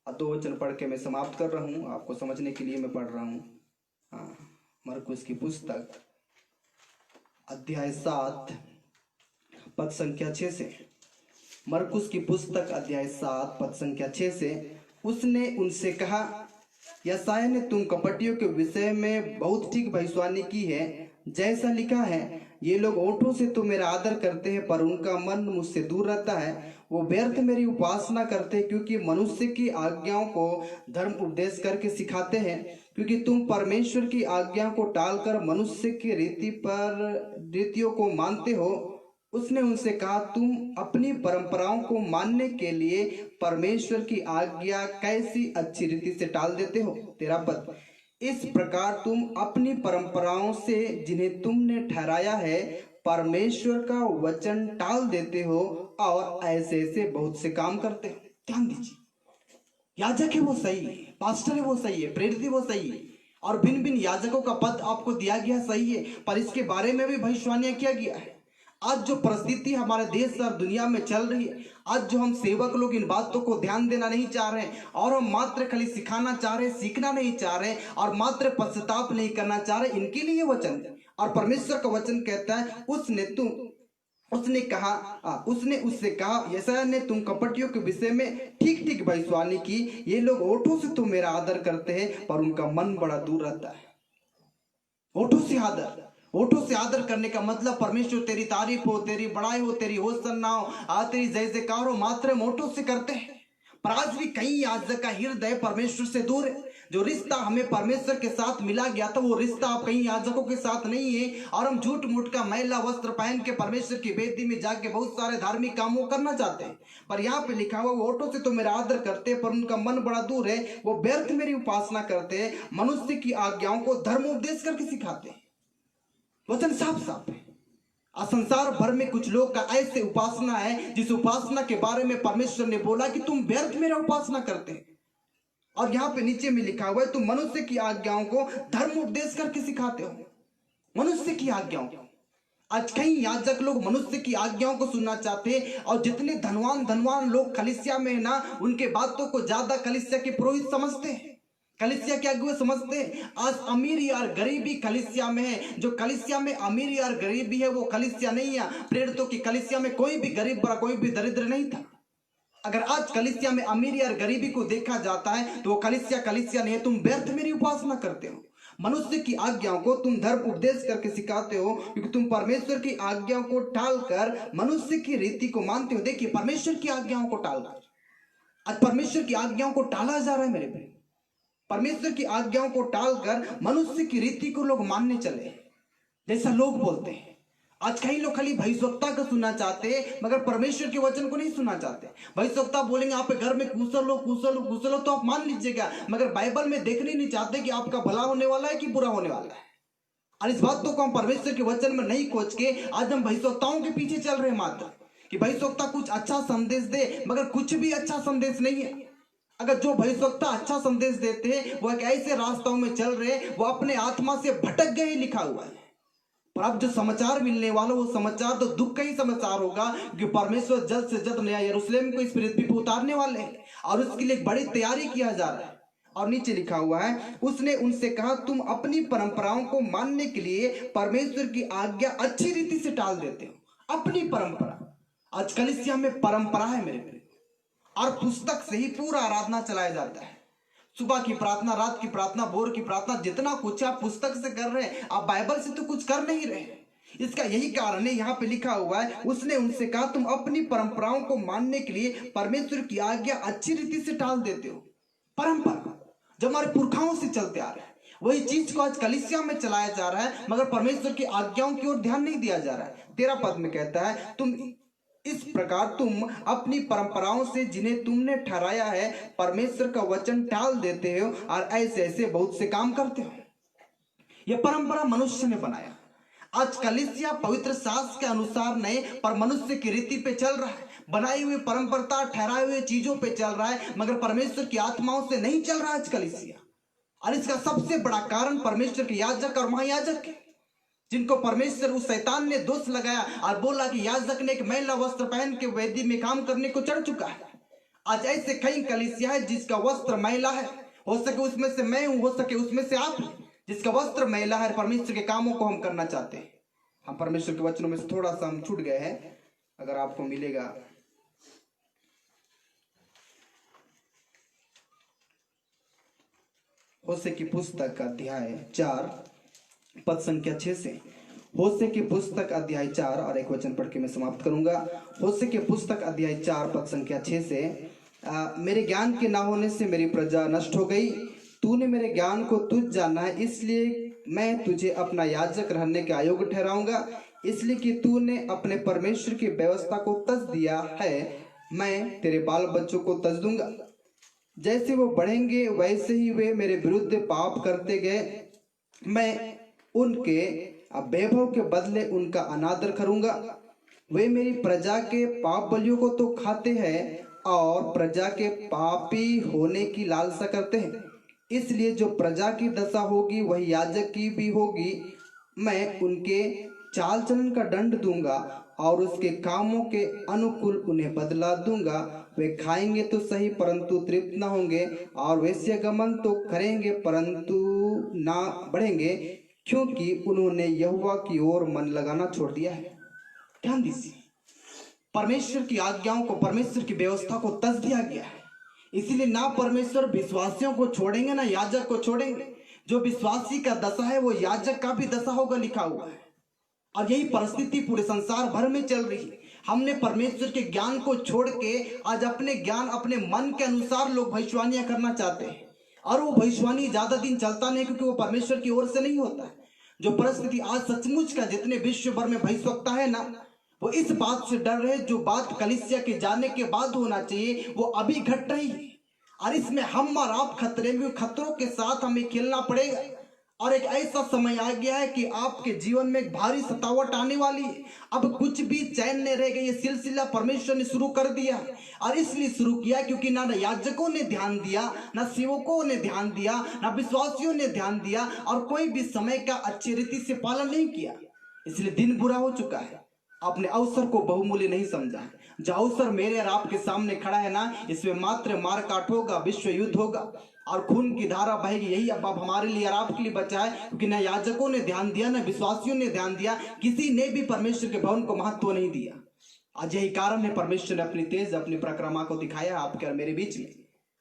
अब दो वचन पढ़ के मैं समाप्त कर रहा हूँ, आपको समझने के लिए मैं पढ़ रहा हूँ। हाँ, मरकुस की पुस्तक अध्याय 7 पद संख्या 6 से। मरकुस की पुस्तक अध्याय 7 पद संख्या 6 से। उसने उनसे कहा, यशायाह ने तुम कपटियों के विषय में बहुत ठीक भविष्यवाणी की है। जैसा लिखा है, ये लोग ओठों से तो मेरा आदर करते हैं, पर उनका मन मुझसे दूर रहता है। वो व्यर्थ मेरी उपासना करते हैं, क्योंकि मनुष्य की आज्ञाओं को धर्म उपदेश करके सिखाते हैं। क्योंकि तुम परमेश्वर की आज्ञा को टालकर मनुष्य की रीतियों को मानते हो। उसने उनसे कहा, तुम अपनी परंपराओं को मानने के लिए परमेश्वर की आज्ञा कैसी अच्छी रीति से टाल देते हो। 13 पद, इस प्रकार तुम अपनी परंपराओं से जिन्हें तुमने ठहराया है परमेश्वर का वचन टाल देते हो और ऐसे ऐसे बहुत से काम करते हो। ध्यान दीजिए, याजक है वो सही है, पास्टर है वो सही है, प्रेरित है वो सही है, और भिन्न भिन्न याजकों का पद आपको दिया गया सही है, पर इसके बारे में भी भविष्यवाणियां किया गया है। आज जो परिस्थिति हमारे देश और दुनिया में चल रही है, आज जो हम सेवक लोग इन बातों को ध्यान देना नहीं चाह रहे हैं, और हम मात्र खाली सिखाना चाह रहे हैं, सीखना नहीं चाह रहे हैं, और मात्र पश्चाताप नहीं करना चाह रहे, इनके लिए वचन है। और परमेश्वर का वचन कहता है, उसने उससे कहा, यशायाह ने तुम कपटियों के विषय में ठीक ठीक भविष्यवाणी की। ये लोग ओठों से तो मेरा आदर करते हैं, पर उनका मन बड़ा दूर रहता है। ओठों से आदर करने का मतलब परमेश्वर तेरी तारीफ हो, तेरी बड़ाई हो, तेरी होसन्ना हो, तेरी जय जयकार हो, मात्र ओठों से करते हैं। पर आज भी कई याजक का हृदय परमेश्वर से दूर है। जो रिश्ता हमें परमेश्वर के साथ मिला गया था वो रिश्ता अब कहीं याजकों के साथ नहीं है, और हम झूठ मूठ का मैला वस्त्र पहन के परमेश्वर की वेदी में जाके बहुत सारे धार्मिक कामों करना चाहते हैं। पर यहाँ पे लिखा हुआ, वो ओठों से तो मेरा आदर करते हैं पर उनका मन बड़ा दूर है, वो व्यर्थ मेरी उपासना करते हैं, मनुष्य की आज्ञाओं को धर्मोपदेश करके सिखाते हैं। वचन साफ साफ है। आज संसार भर में कुछ लोग का ऐसे उपासना है जिस उपासना के बारे में परमेश्वर ने बोला कि तुम व्यर्थ मेरा उपासना करते हैं। और यहाँ पे नीचे में लिखा हुआ है, तुम मनुष्य की आज्ञाओं को धर्म उपदेश करके सिखाते हो। मनुष्य की आज्ञाओं को आज कई याजक लोग मनुष्य की आज्ञाओं को सुनना चाहते हैं, और जितने धनवान लोग कलीसिया में है ना, उनके बातों को ज्यादा कलीसिया के पुरोहित समझते हैं, कलीसिया के अगुए समझते हैं। आज अमीरी और गरीबी कलीसिया में है। जो कलीसिया में अमीरी और गरीबी है वो कलीसिया नहीं है। प्रेरितों की कलीसिया में कोई भी गरीब बड़ा कोई भी दरिद्र नहीं था। अगर आज कलीसिया में अमीरी और गरीबी को देखा जाता है तो वो कलीसिया नहीं है। तुम व्यर्थ मेरी उपासना करते हो। मनुष्य की आज्ञाओं को तुम धर्म उपदेश करके सिखाते हो, क्योंकि तुम परमेश्वर की आज्ञाओं को टालकर मनुष्य की रीति को मानते हो। देखिए, परमेश्वर की आज्ञाओं को टालकर आज परमेश्वर की आज्ञाओं को टाला जा रहा है मेरे भाई। परमेश्वर की आज्ञाओं को टालकर मनुष्य की रीति को लोग मानने चले, जैसा लोग बोलते हैं। आज कई लोग खाली भविष्यवक्ता को सुनना चाहते हैं मगर परमेश्वर के वचन को नहीं सुनना चाहते। भविष्यवक्ता बोलेंगे आप घर में कुशल हो तो आप मान लीजिएगा, मगर बाइबल में देखने नहीं चाहते कि आपका भला होने वाला है कि बुरा होने वाला है। और इस बात को हम परमेश्वर के वचन में नहीं खोज के आज हम भविष्यवक्ताओं के पीछे चल रहे हैं मात्र, कि भविष्यवक्ता कुछ अच्छा संदेश दे, मगर कुछ भी अच्छा संदेश नहीं है। अगर जो भविष्यवक्ता अच्छा संदेश देते हैं वो एक ऐसे रास्तों में चल रहे, वो अपने आत्मा से भटक गए लिखा हुआ है। पर अब जो समाचार मिलने वाला वो समाचार तो दुख का ही समाचार होगा, क्योंकि परमेश्वर जल्द से जल्द नया यरूशलेम को इस पृथ्वी पर उतारने वाले हैं और उसके लिए बड़ी तैयारी किया जा रहा है। और नीचे लिखा हुआ है, उसने उनसे कहा तुम अपनी परंपराओं को मानने के लिए परमेश्वर की आज्ञा अच्छी रीति से टाल देते हो। अपनी परंपरा, आज कलीसिया में परंपरा है मेरे, और पुस्तक से ही पूरा आराधना चलाया जाता है। सुबह की प्रार्थना, रात की प्रार्थना, भोर की प्रार्थना, जितना कुछ आप पुस्तक से कर रहे हैं, आप बाइबल से तो कुछ कर नहीं रहे। इसका यही कारण है, यहाँ पे लिखा हुआ है, उसने उनसे कहा तुम अपनी परंपराओं को मानने के लिए परमेश्वर की आज्ञा अच्छी रीति से टाल देते हो। परंपरा जो हमारे पुरखाओं से चलते आ रहे हैं, वही चीज को आज कलीसिया में चलाया जा रहा है, मगर परमेश्वर की आज्ञाओं की ओर ध्यान नहीं दिया जा रहा है। 13 पद में कहता है, तुम इस प्रकार तुम अपनी परंपराओं से जिन्हें तुमने ठहराया है परमेश्वर का वचन टाल देते हो और ऐसे ऐसे बहुत से काम करते हो। यह परंपरा मनुष्य ने बनाया। आज कलीसिया पवित्र शास्त्र के अनुसार नहीं पर मनुष्य की रीति पे चल रहा है, बनाई हुई परंपरा, ठहराए हुए चीजों पे चल रहा है, मगर परमेश्वर की आत्माओं से नहीं चल रहा है आज कलीसिया। और इसका सबसे बड़ा कारण परमेश्वर के याजक और महायाजक है, जिनको परमेश्वर उस शैतान ने दोष लगाया और बोला कि याजक ने एक मैला वस्त्र पहन के वेदी में काम करने को चढ़ चुका है। आज ऐसे कई कलीसिया है जिसका वस्त्र मैला है, हो सके उसमें से मैं हूं, हो सके उसमें से आप, जिसका वस्त्र मैला है। परमेश्वर के कामों को हम करना चाहते हैं। हम परमेश्वर के वचनों में से थोड़ा सा हम छूट गए हैं, अगर आपको मिलेगा। होशे की पुस्तक अध्याय 4 पद संख्या 6 से। होशे की पुस्तक अध्याय 4 और एक वचन पढ़ के मैं समाप्त करूंगा। होशे की पुस्तक अध्याय 4 पद संख्या 6 से, मेरे ज्ञान के ना होने से मेरी प्रजा नष्ट हो गई। तूने मेरे ज्ञान को तुझ जाना है, इसलिए मैं तुझे अपना याजक रहने के अयोग्य ठहराऊंगा। इसलिए कि तूने अपने परमेश्वर की व्यवस्था को तज दिया है, मैं तेरे बाल बच्चों को तज दूंगा। जैसे वो बढ़ेंगे वैसे ही वे मेरे विरुद्ध पाप करते गए। मैं उनके वैभव के बदले उनका अनादर करूंगा। वे मेरी प्रजा के पाप बलियों को तो खाते हैं और प्रजा के पापी होने की लालसा करते हैं। इसलिए जो प्रजा की दशा होगी वही याजक की भी होगी। मैं उनके चाल चलन का दंड दूंगा और उसके कामों के अनुकूल उन्हें बदला दूंगा। वे खाएंगे तो सही परंतु तृप्त न होंगे, और वेश्यागमन तो करेंगे परंतु ना बढ़ेंगे, क्योंकि उन्होंने यहोवा की ओर मन लगाना छोड़ दिया है। ध्यान दीजिए, परमेश्वर की आज्ञाओं को, परमेश्वर की व्यवस्था को तज दिया गया है। इसीलिए ना परमेश्वर विश्वासियों को छोड़ेंगे ना याजक को छोड़ेंगे। जो विश्वासी का दशा है वो याजक का भी दशा होगा, लिखा हुआ है। और यही परिस्थिति पूरे संसार भर में चल रही है। हमने परमेश्वर के ज्ञान को छोड़ के आज अपने ज्ञान, अपने मन के अनुसार लोग भविष्यवाणियां करना चाहते हैं। और वो भविष्यवाणी ज्यादा दिन चलता नहीं, क्योंकि वो परमेश्वर की ओर से नहीं होता है। जो परिस्थिति आज सचमुच का जितने विश्व भर में भविष्यवक्ता है ना, वो इस बात से डर रहे जो बात कलीसिया के जाने के बाद होना चाहिए वो अभी घट रही है। और इसमें हम और आप खतरे में, खतरों के साथ हमें खेलना पड़ेगा। और एक ऐसा समय आ गया है कि आपके जीवन में एक भारी सतावट आने वाली है। अब कुछ भी चैन नहीं रहेगा। ये सिलसिला परमेश्वर ने शुरू कर दिया, और इसलिए शुरू किया क्योंकि ना याजकों ने ध्यान दिया, ना सेवकों ने ध्यान दिया, ना विश्वासियों ने ध्यान दिया, और कोई भी समय का अच्छी रीति से पालन नहीं किया। इसलिए दिन बुरा हो चुका है। आपने अवसर को बहुमूल्य नहीं समझा है। जो अवसर मेरे और आपके सामने खड़ा है ना, इसमें मात्र मार काट होगा, विश्व युद्ध होगा और खून की धारा बहेगी। यही अब हमारे लिए और आपके लिए बचा है, क्योंकि न याजकों ने ध्यान दिया, न विश्वासियों ने ध्यान दिया, किसी ने भी परमेश्वर के भवन को महत्व नहीं दिया। आज यही कारण है परमेश्वर ने अपनी तेज, अपनी पराक्रमा को दिखाया आपके और मेरे बीच में।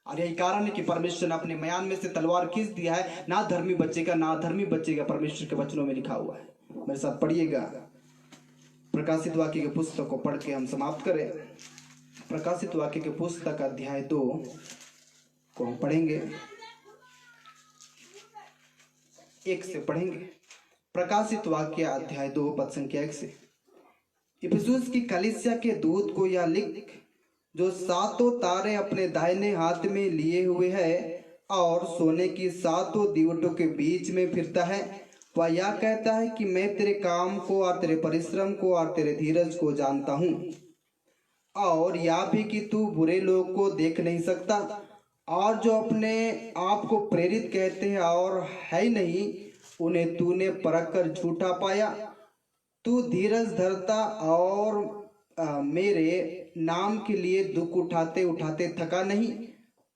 और यही कारण है कि परमेश्वर ने अपने म्यान में से तलवार खींच दिया है। ना धर्मी बचेगा, ना अधर्मी बचेगा, परमेश्वर के वचनों में लिखा हुआ है। मेरे साथ पढ़िएगा, प्रकाशित वाक्य के पुस्तक को पढ़ के हम समाप्त करें। प्रकाशित वाक्य के पुस्तक अध्याय 2 को हम पढ़ेंगे, 1 से पढ़ेंगे। प्रकाशित वाक्य अध्याय 2 पद संख्या 1 से। इफिसुस की कलीसिया के दूत को यह लिख, जो 7 तारे अपने दाहिने हाथ में लिए हुए है और सोने की 7 दीवटों के बीच में फिरता है, वह यह कहता है कि मैं तेरे काम को और तेरे परिश्रम को और तेरे धीरज को जानता हूँ, और यह भी कि तू बुरे लोग को देख नहीं सकता, और जो अपने आप को प्रेरित कहते हैं और है नहीं, उन्हें तूने परख कर झूठा पाया। तू धीरज धरता और मेरे नाम के लिए दुख उठाते उठाते थका नहीं।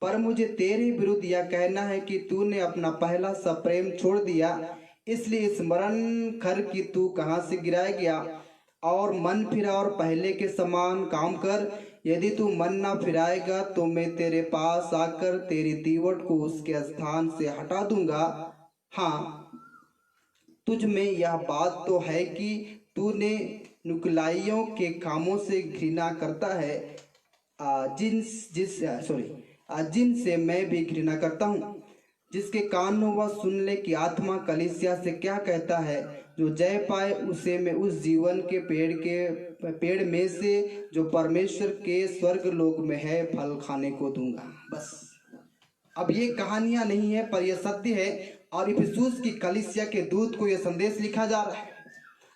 पर मुझे तेरे विरुद्ध यह कहना है कि तूने अपना पहला सा प्रेम छोड़ दिया। इसलिए स्मरण कर कि तू कहाँ से गिराया गया, और मन फिरा और पहले के समान काम कर। यदि तू मन ना फिराएगा तो मैं तेरे पास आकर तेरी दीवट को उसके स्थान से हटा दूंगा। हाँ, तुझ में यह बात तो है कि तूने नुकलाइयों के कामों से घृणा करता है, जिनसे मैं भी घृणा करता हूँ। जिसके कान हो वह सुन ले कि आत्मा कलीसिया से क्या कहता है। जो जय पाए उसे मैं उस जीवन के पेड़ में से जो परमेश्वर के स्वर्ग लोक में है फल खाने को दूंगा। बस अब ये कहानियां नहीं है, पर यह सत्य है। और इफिसुस की कलीसिया के दूत को यह संदेश लिखा जा रहा है,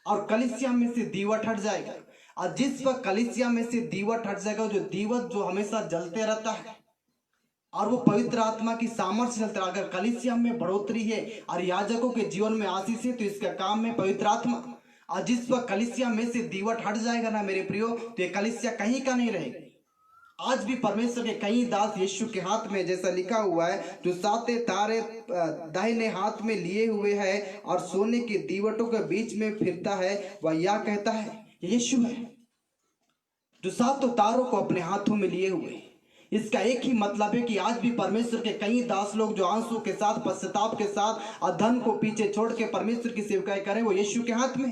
और कलीसिया में से दीवट हट जाएगा। और जिस वक्त कलीसिया में से दीवट हट जाएगा, जो दीवट जो हमेशा जलते रहता है और वो पवित्र आत्मा की सामर्थ्य चलता है। अगर कलीसिया में बढ़ोतरी है और याजकों के जीवन में आशीष है, तो इसका काम है पवित्र आत्मा। और जिस वक्त कलीसिया में से दीवट हट जाएगा ना मेरे प्रियो, तो ये कलीसिया कहीं का नहीं रहेगी। आज भी परमेश्वर के कई दास यीशु के हाथ में, जैसा लिखा हुआ है, जो 7 तारे दाहिने हाथ में लिए हुए है और सोने की दीवटों के बीच में फिरता है, वह यह कहता है, यीशु है जो 7 तारों को अपने हाथों में लिए हुए। इसका एक ही मतलब है कि आज भी परमेश्वर के कई दास लोग जो आंसू के साथ, पश्चाताप के साथ और धन को पीछे छोड़ के परमेश्वर की सेवकाई करें, वो यीशु के हाथ में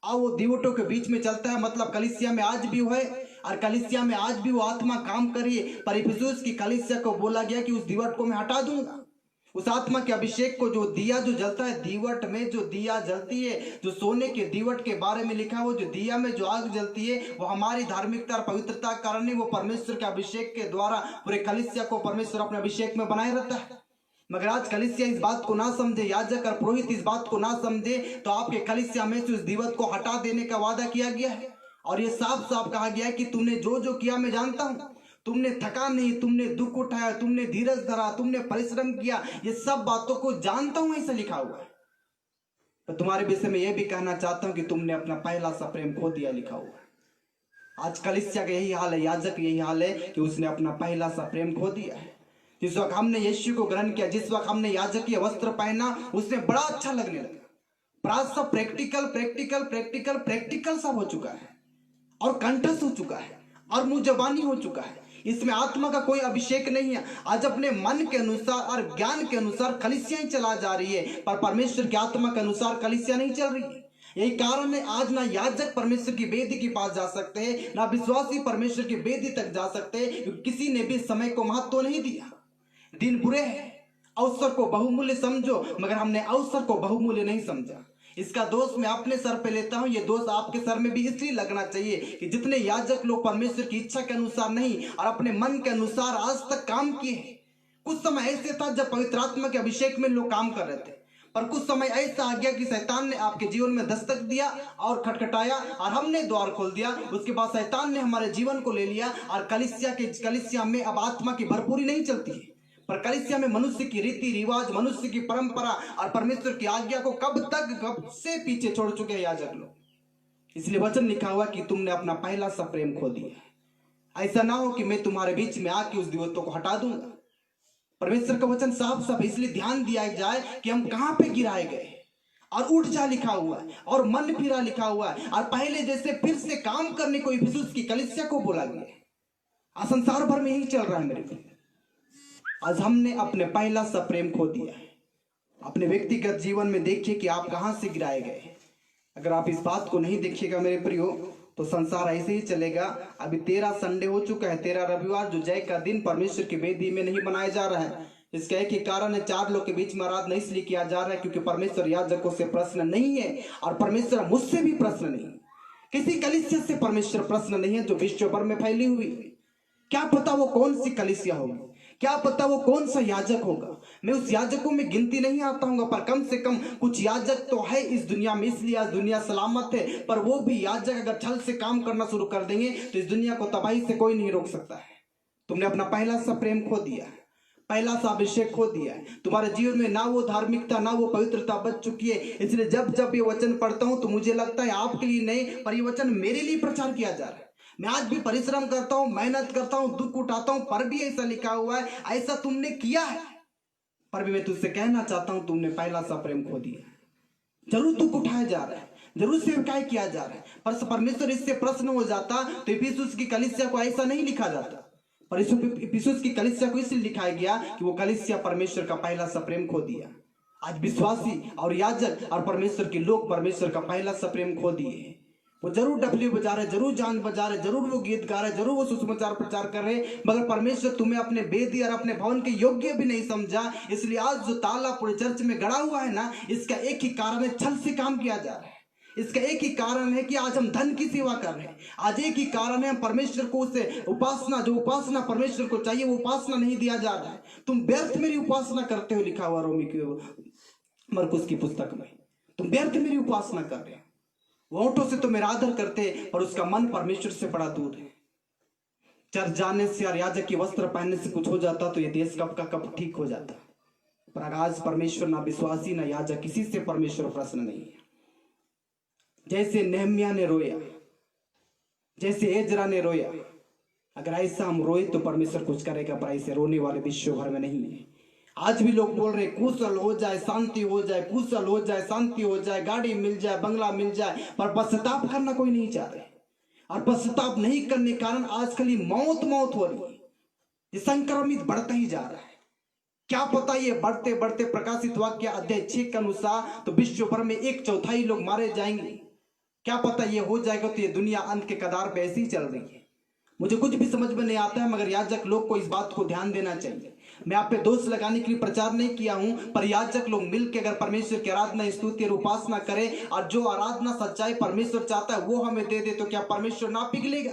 और वो दीवटों के बीच में चलता है। मतलब कलीसिया में आज भी वो है और कलीसिया में आज भी वो आत्मा काम करिए। पर इफिसुस की कलीसिया को बोला गया कि उस दीवट को मैं हटा दूंगा। उस आत्मा के अभिषेक को, जो दिया जो जलता है, दीवट में जो दिया जलती है, जो सोने के दीवट के बारे में लिखा है, वो जो दिया में जो आग जलती है, वो हमारी धार्मिकता और पवित्रता का कारण नहीं, वो परमेश्वर के अभिषेक के द्वारा पूरे कलीसिया को परमेश्वर अपने अभिषेक में बनाए रहता है। मगर आज कलीसिया इस बात को ना समझे, याजक और पुरोहित इस बात को ना समझे, तो आपके कलीसिया में से उस दीवट को हटा देने का वादा किया गया है। और ये साफ साफ कहा गया है कि तुमने जो जो किया मैं जानता हूं। तुमने थका नहीं, तुमने दुख उठाया, तुमने धीरज धरा, तुमने परिश्रम किया, ये सब बातों को जानता हूं, ऐसा लिखा हुआ है। तो तुम्हारे विषय में यह भी कहना चाहता हूं कि तुमने अपना पहला सा प्रेम खो दिया, लिखा हुआ है। आज कलीसिया का यही हाल है, याजक यही हाल है कि उसने अपना पहला सा प्रेम खो दिया है। जिस वक्त हमने यीशु को ग्रहण किया, जिस वक्त हमने याजकीय वस्त्र पहना, उसमें बड़ा अच्छा लगने लगा। प्रात सब प्रैक्टिकल प्रैक्टिकल प्रैक्टिकल प्रैक्टिकल सब हो चुका है और कंठस्थ हो चुका है और मुंह जबानी हो चुका है। इसमें आत्मा का कोई अभिषेक नहीं है। आज अपने मन के अनुसार और ज्ञान के अनुसार कलीसिया ही चला जा रही है, पर परमेश्वर की आत्मा के अनुसार कलीसिया नहीं चल रही है। यही कारण है आज ना याजक परमेश्वर की वेदी के पास जा सकते हैं, ना विश्वासी परमेश्वर की वेदी तक जा सकते हैं, क्योंकि किसी ने भी समय को महत्व नहीं दिया। दिन बुरे हैं अवसर को बहुमूल्य समझो, मगर हमने अवसर को बहुमूल्य नहीं समझा। इसका दोष मैं अपने सर पे लेता हूं, ये दोष आपके सर में भी इसलिए लगना चाहिए कि जितने याजक लोग परमेश्वर की इच्छा के अनुसार नहीं और अपने मन के अनुसार आज तक काम किए हैं। कुछ समय ऐसे था जब पवित्र आत्मा के अभिषेक में लोग काम कर रहे थे, पर कुछ समय ऐसा आ गया कि शैतान ने आपके जीवन में दस्तक दिया और खटखटाया और हमने द्वार खोल दिया। उसके बाद शैतान ने हमारे जीवन को ले लिया और कलीसिया में अब आत्मा की भरपूरी नहीं चलती है, पर कलीसिया में मनुष्य की रीति रिवाज, मनुष्य की परंपरा और परमेश्वर की आज्ञा को कब से पीछे छोड़ चुके हैं याजक लोग। इसलिए वचन लिखा हुआ कि तुमने अपना पहला सा प्रेम खो दिया। ऐसा ना हो कि मैं तुम्हारे बीच में आके उस दिवसों को हटा दूंगा। परमेश्वर का वचन साफ साफ इसलिए ध्यान दिया जाए कि हम कहां पे गिराए गए। और उठ जा लिखा हुआ है और मन फिरा लिखा हुआ है और पहले जैसे फिर से काम करने को इफिसुस की कलीसिया को बोला गया। संसार भर में यही चल रहा है मेरे प्रिय। आज हमने अपने पहला सा प्रेम खो दिया है। अपने व्यक्तिगत जीवन में देखिए कि आप कहां से गिराए गए। अगर आप इस बात को नहीं देखिएगा मेरे प्रियो तो संसार ऐसे ही चलेगा। अभी 13 संडे हो चुका है, 13 रविवार जो जय का दिन परमेश्वर की वेदी में नहीं मनाया जा रहा है। इसका एक ही कारण है, 4 लोग के बीच में आराधना इसलिए किया जा रहा है क्योंकि परमेश्वर याजकों से प्रश्न नहीं है और परमेश्वर मुझसे भी प्रश्न नहीं, किसी कलीसिया से परमेश्वर प्रश्न नहीं है जो विश्व भर में फैली हुई। क्या पता वो कौन सी कलीसिया होगी, क्या पता वो कौन सा याजक होगा। मैं उस याजकों में गिनती नहीं आता हूँ, पर कम से कम कुछ याजक तो है इस दुनिया में, इसलिए आज दुनिया सलामत है। पर वो भी याजक अगर छल से काम करना शुरू कर देंगे तो इस दुनिया को तबाही से कोई नहीं रोक सकता है। तुमने अपना पहला सा प्रेम खो दिया है, पहला सा अभिषेक खो दिया है। तुम्हारे जीवन में ना वो धार्मिकता ना वो पवित्रता बच चुकी है। इसलिए जब जब ये वचन पढ़ता हूं तो मुझे लगता है आपके लिए नहीं, पर ये वचन मेरे लिए प्रचार किया जा रहा है। मैं आज भी परिश्रम करता हूं, मेहनत करता हूं, दुख उठाता हूं, पर भी ऐसा लिखा हुआ है, ऐसा तुमने किया है। पर भी मैं तुझसे कहना चाहता हूं, तुमने पहला सा प्रेम खो दिया। जरूर दुख उठाया जा रहा है, जरूर सेवकाई किया जा रहा है, पर परमेश्वर इससे प्रश्न हो जाता तो इफिसुस की कलीसिया को ऐसा नहीं लिखा जाता। पर इफिसुस की कलीसिया को इसलिए लिखाया गया कि वो कलीसिया परमेश्वर का पहला सा प्रेम खो दिया। आज विश्वासी और याजक और परमेश्वर के लोग परमेश्वर का पहला सा प्रेम खो दिए। वो जरूर डफली बजा रहे, जरूर जान बजा रहे, जरूर वो गीत गा रहे, जरूर वो सुसमाचार प्रचार कर रहे, मगर परमेश्वर तुम्हें अपने वेदी और अपने भवन के योग्य भी नहीं समझा। इसलिए आज जो ताला पूरे चर्च में गड़ा हुआ है ना, इसका एक ही कारण है, छल से काम किया जा रहा है। इसका एक ही कारण है कि आज हम धन की सेवा कर रहे हैं। आज एक ही कारण है, हम परमेश्वर को उसे उपासना, जो उपासना परमेश्वर को चाहिए वो उपासना नहीं दिया जा रहा है। तुम व्यर्थ मेरी उपासना करते हो, लिखा हुआ रोमी की मरकुस की पुस्तक में। तुम व्यर्थ मेरी उपासना कर रहे हो। होठों से तो मेरा आदर करते और उसका मन परमेश्वर से बड़ा दूर है। चर्च जाने से और याजक की वस्त्र पहनने से कुछ हो जाता तो ये देश कब का कब ठीक हो जाता। पर आज परमेश्वर ना विश्वासी ना याजक, किसी से परमेश्वर प्रश्न नहीं है। जैसे नेहम्याह ने रोया, जैसे एजरा ने रोया, अगर ऐसा हम रोए तो परमेश्वर कुछ करेगा, पर ऐसे रोने वाले विश्व भर में नहीं है। आज भी लोग बोल रहे कुशल हो जाए, शांति हो जाए, कुशल हो जाए, शांति हो जाए, गाड़ी मिल जाए, बंगला मिल जाए, पर पश्चाताप करना कोई नहीं चाह रहे। और पश्चाताप नहीं करने के कारण आज खाली मौत हो रही है। ये संक्रमित बढ़ता ही जा रहा है। क्या पता ये बढ़ते बढ़ते प्रकाशित वाक्य अध्याय 6 के अनुसार तो विश्व भर में 1/4 लोग मारे जाएंगे। क्या पता ये हो जाएगा तो ये दुनिया अंत के कगार पे ऐसी ही चल रही है। मुझे कुछ भी समझ में नहीं आता है, मगर याजक लोग को इस बात को ध्यान देना चाहिए। मैं आप पे दोष लगाने के लिए प्रचार नहीं किया हूं, पर याजक लोग मिलकर अगर परमेश्वर की आराधना, स्तुति और उपासना करें और जो आराधना सच्चाई परमेश्वर चाहता है वो हमें दे दे, तो क्या परमेश्वर ना पिघलेगा?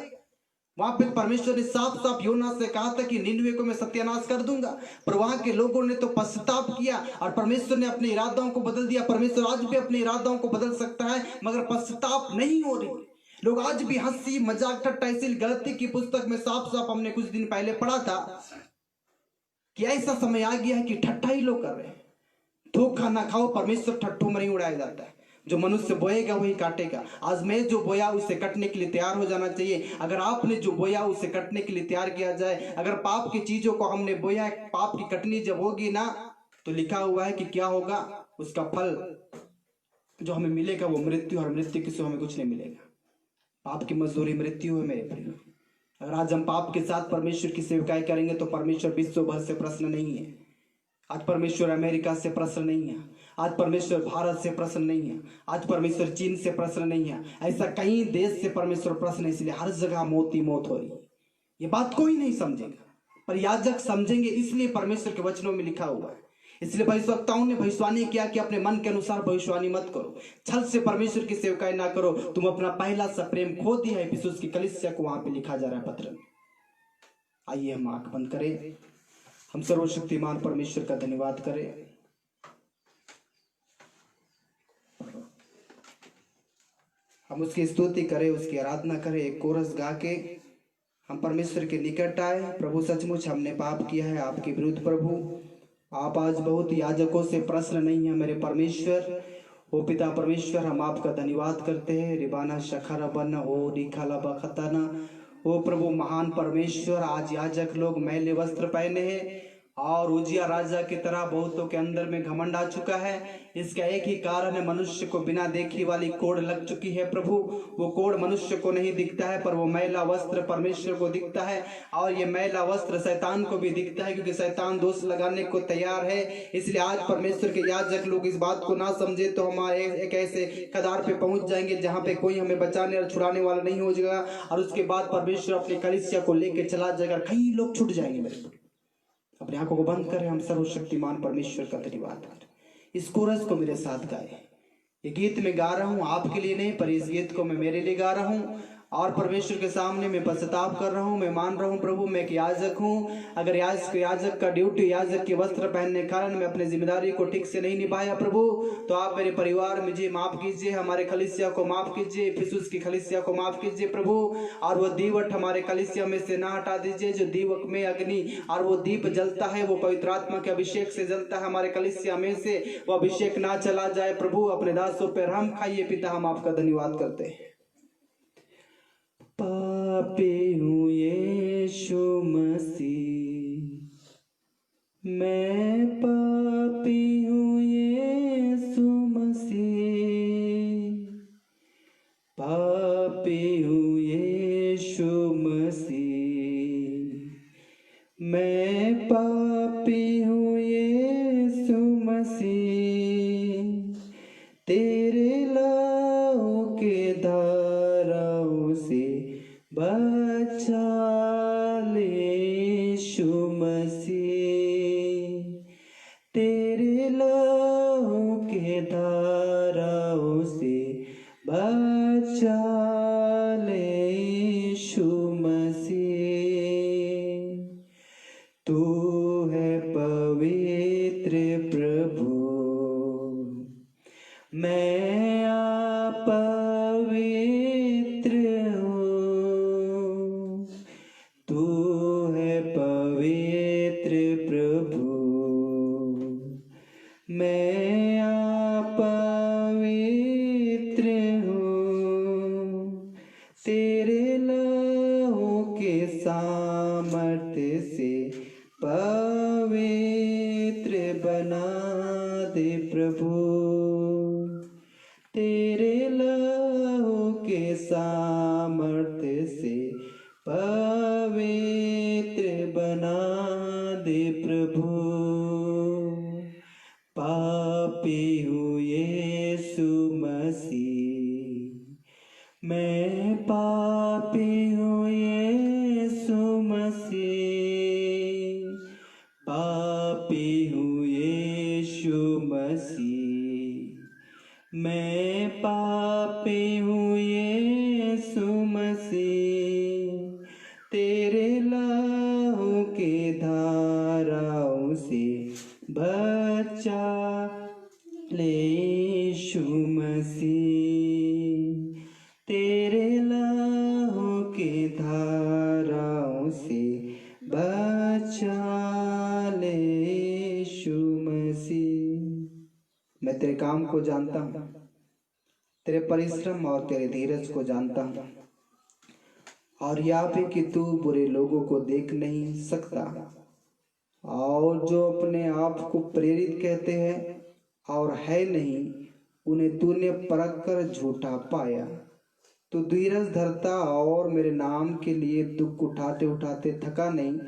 वहां पे परमेश्वर ने साफ साफ योना से कहा था कि निनवे को मैं सत्यानाश कर दूंगा, पर वहां के लोगों ने तो पश्चाताप किया और परमेश्वर ने अपने इरादों को बदल दिया। परमेश्वर आज भी अपने इरादों को बदल सकता है, मगर पश्चाताप नहीं हो रही। लोग आज भी हंसी मजाक ठट्टा, इसी गलती की पुस्तक में साफ साफ हमने कुछ दिन पहले पढ़ा था कि ऐसा समय आ गया है कि ठट्ठा ही लोग कर रहे हैं। धोखा ना खाओ, परमेश्वर ठट्ठों में नहीं उड़ाया जाता है। जो मनुष्य बोएगा वही काटेगा। आज मैं जो बोया उसे कटने के लिए तैयार हो जाना चाहिए। अगर आपने जो बोया उसे कटने के लिए तैयार किया जाए। अगर पाप की चीजों को हमने बोया, पाप की कटनी जब होगी ना, तो लिखा हुआ है कि क्या होगा, उसका फल जो हमें मिलेगा वो मृत्यु, और मृत्यु किसी हमें कुछ नहीं मिलेगा। पाप की मजदूरी मृत्यु है मेरे प्रिय। अगर आज हम पाप के साथ परमेश्वर की सेवकाई करेंगे तो परमेश्वर विश्व भर से प्रश्न नहीं है। आज परमेश्वर अमेरिका से प्रश्न नहीं है, आज परमेश्वर भारत से प्रश्न नहीं है, आज परमेश्वर चीन से प्रश्न नहीं है। ऐसा कई देश से परमेश्वर प्रश्न है, इसलिए हर जगह मौत ही मौत हो रही है। ये बात कोई नहीं समझेगा, पर याजक समझेंगे। इसलिए परमेश्वर के वचनों में लिखा हुआ है, इसलिए भविष्यवक्ताओं ने भविष्यवाणी किया कि अपने मन के अनुसार भविष्यवाणी मत करो, छल से परमेश्वर की सेवकाई ना करो, तुम अपना पहला सा प्रेम खो दिया है। इफिसुस की कलीसिया को वहां पे लिखा जा रहा है पत्र में। आइए हम आंख बंद करें, हम सर्वशक्तिमान परमेश्वर का धन्यवाद करें। हम उसकी स्तुति करें, उसकी आराधना करें। एक कोरस गा के हम परमेश्वर के निकट आए। प्रभु सचमुच हमने पाप किया है आपके विरुद्ध। प्रभु आप आज बहुत याजकों से प्रश्न नहीं है मेरे परमेश्वर। ओ पिता परमेश्वर, हम आपका धन्यवाद करते हैं। रिबाना शखरा बना ओ रिखाला बखताना। ओ प्रभु महान परमेश्वर, आज याजक लोग मैले वस्त्र पहने हैं और उजिया राजा की तरह बहुतों के अंदर में घमंड आ चुका है। इसका एक ही कारण है, मनुष्य को बिना देखी वाली कोड़ लग चुकी है। प्रभु वो कोड़ मनुष्य को नहीं दिखता है, पर वो मैला वस्त्र परमेश्वर को दिखता है। और ये मैला वस्त्र शैतान को भी दिखता है, क्योंकि शैतान दोष लगाने को तैयार है। इसलिए आज परमेश्वर के याजक लोग इस बात को ना समझे तो हमारे एक ऐसे कगार पे पहुंच जाएंगे जहां पे कोई हमें बचाने और छुड़ाने वाला नहीं हो जाएगा। और उसके बाद परमेश्वर अपनी कलीसिया को लेकर चला जाएगा, कई लोग छूट जाएंगे। मेरे अपने आंखों को बंद करें, हम सर्वशक्तिमान परमेश्वर का धन्यवाद करें। इस कोरस को मेरे साथ गाए। ये गीत मैं गा रहा हूँ आपके लिए नहीं, पर इस गीत को मैं मेरे लिए गा रहा हूँ। और परमेश्वर के सामने मैं पश्चाताप कर रहा हूँ। मैं मान रहा हूँ प्रभु मैं एक याजक हूँ। अगर याजक का ड्यूटी, याजक के वस्त्र पहनने के कारण मैं अपनी जिम्मेदारी को ठीक से नहीं निभाया प्रभु, तो आप मेरे परिवार मुझे माफ कीजिए, हमारे कलीसिया को माफ कीजिए, इफिसुस की कलीसिया को माफ कीजिए प्रभु। और वो दीवट हमारे कलीसिया में से ना हटा दीजिए, जो दीवक में अग्नि और वो दीप जलता है, वो पवित्र आत्मा के अभिषेक से जलता है हमारे कलीसिया में से, वो अभिषेक ना चला जाए प्रभु। अपने दासों पर रहम खाइए पिता, हम आपका धन्यवाद करते हैं। पापी हूँ यीशु मसीह, मैं पापी हूँ यीशु मसीह, पापी हूँ यीशु मसीह, मैं पापी हूँ यीशु मसीह, तेरे लहू के धाराओं से बचा ले यीशु मसीह, तेरे लहू के धाराओं से बचा ले यीशु मसीह। तू है पवित्र प्रभु, मैं पवित्र हूँ। तू है पवित्र प्रभु, मैं पवित्र हूँ। तेरे लहू के सामर्थ्य से पवित्र बना दे प्रभु, तेरे लहू के सामर्थ्य से पवित्र बना दे प्रभु। पापी हूँ यीशु मसीह, मैं पापी हूँ यीशु मसीह, पापी हूँ यीशु मसीह, मैं पापी हूँ यीशु मसीह, तेरे लहू के धाराओं से बचा ले यीशु मसीह, तेरे लहू के धाराओं से बचा ले यीशु मसीह। मैं तेरे काम को जानता हूँ, तेरे परिश्रम और तेरे धीरज को जानता हूँ, और यह भी कि तू बुरे लोगों को देख नहीं सकता, और जो अपने आप को प्रेरित कहते हैं और है नहीं, उन्हें तूने परख कर झूठा पाया। तू धीरज धरता और मेरे नाम के लिए दुख उठाते उठाते थका नहीं,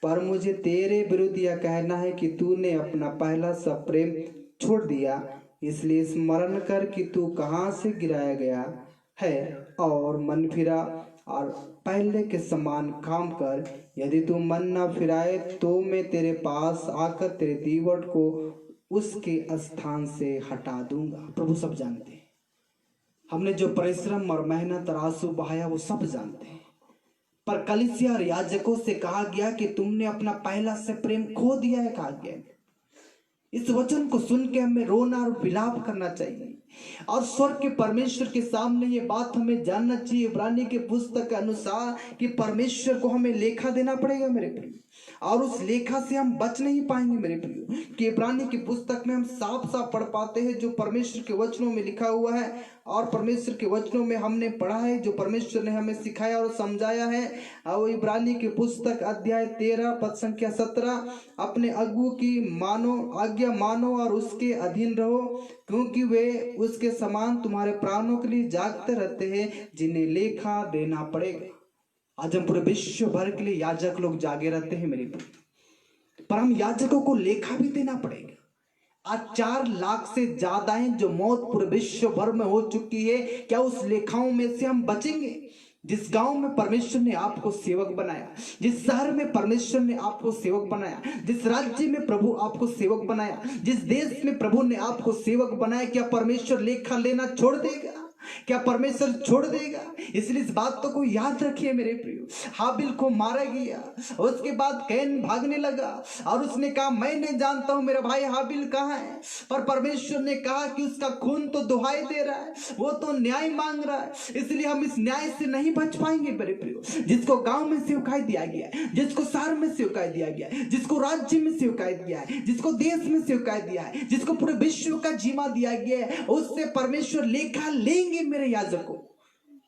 पर मुझे तेरे विरुद्ध यह कहना है कि तूने अपना पहला सा प्रेम छोड़ दिया। इसलिए स्मरण कर कि तू कहाँ से गिराया गया है और मन फिरा और पहले के समान काम कर। यदि तू मन न फिराए तो मैं तेरे पास आकर तेरे दीवट को उसके स्थान से हटा दूंगा। प्रभु सब जानते हैं, हमने जो परिश्रम और मेहनत और आंसू बहाया वो सब जानते हैं, पर कलीसिया और याजकों से कहा गया कि तुमने अपना पहला से प्रेम खो दिया है, कहा गया। इस वचन को सुन के हमें रोना और विलाप करना चाहिए और स्वर्ग के परमेश्वर के सामने ये बात हमें जानना चाहिए, इब्रानी के पुस्तक के अनुसार, कि परमेश्वर को हमें लेखा देना पड़ेगा मेरे प्रिय, और उस लेखा से हम बच नहीं पाएंगे मेरे प्रिय। कि इब्रानी की पुस्तक में हम साफ साफ पढ़ पाते हैं जो परमेश्वर के वचनों में लिखा हुआ है, और परमेश्वर के वचनों में हमने पढ़ा है, जो परमेश्वर ने हमें सिखाया और समझाया है। और इब्रानी की पुस्तक अध्याय 13 पद संख्या 17, अपने अगुओं की आज्ञा मानो और उसके अधीन रहो, क्योंकि वे उसके समान तुम्हारे प्राणों के लिए जागते रहते हैं, जिन्हें लेखा देना पड़ेगा। आज हम पूरे विश्व भर के लिए याजक लोग जागे रहते हैं मेरे प्रिय, पर हम याजकों को लेखा भी देना पड़ेगा। आज 4 लाख से ज्यादा हैं जो मौत पूरे विश्व भर में हो चुकी है। क्या उस लेखाओं में से हम बचेंगे? जिस गांव में परमेश्वर ने आपको सेवक बनाया, जिस शहर में परमेश्वर ने आपको सेवक बनाया, जिस राज्य में प्रभु आपको सेवक बनाया, जिस देश में प्रभु ने आपको सेवक बनाया, क्या परमेश्वर लेखा लेना छोड़ देगा? क्या परमेश्वर छोड़ देगा? इसलिए इस बात को याद रखिए मेरे प्रियो। हाबिल को मारा गया, उसके बाद कैन भागने लगा और उसने कहा मैं नहीं जानता हूं मेरा भाई हाबिल कहाँ है, पर परमेश्वर ने कहा कि उसका खून तो दुहाई दे रहा है, वो तो न्याय मांग रहा है, इसलिए हम इस न्याय से नहीं बच पाएंगे मेरे प्रियो। जिसको गांव में सेवकाई दिया गया है, जिसको शहर में सेवकाई दिया गया है, जिसको राज्य में सेवकाई दिया है, जिसको देश में सेवकाई दिया है, जिसको पूरे विश्व का जीमा दिया गया है, उससे परमेश्वर लेखा लेंगे मेरे याजकों।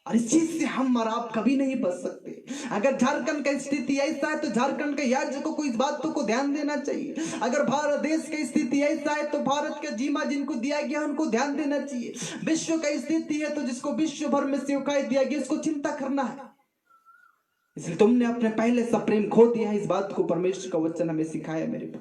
और इस चीज से हम और आप कभी नहीं बच सकते। अगर झारखंड का स्थिति ऐसा है तो झारखंड के याजकों को इस बातों को ध्यान देना चाहिए। अगर भारत देश की स्थिति ऐसा है तो भारत का जीमा जिनको दिया गया उनको ध्यान देना चाहिए। विश्व का स्थिति है तो जिसको विश्व भर में सेवकाई दिया गया उसको चिंता करना है। इसलिए तुमने अपने पहले सा प्रेम खो दिया है, इस बात को परमेश्वर का वचन हमें सिखाया मेरे को।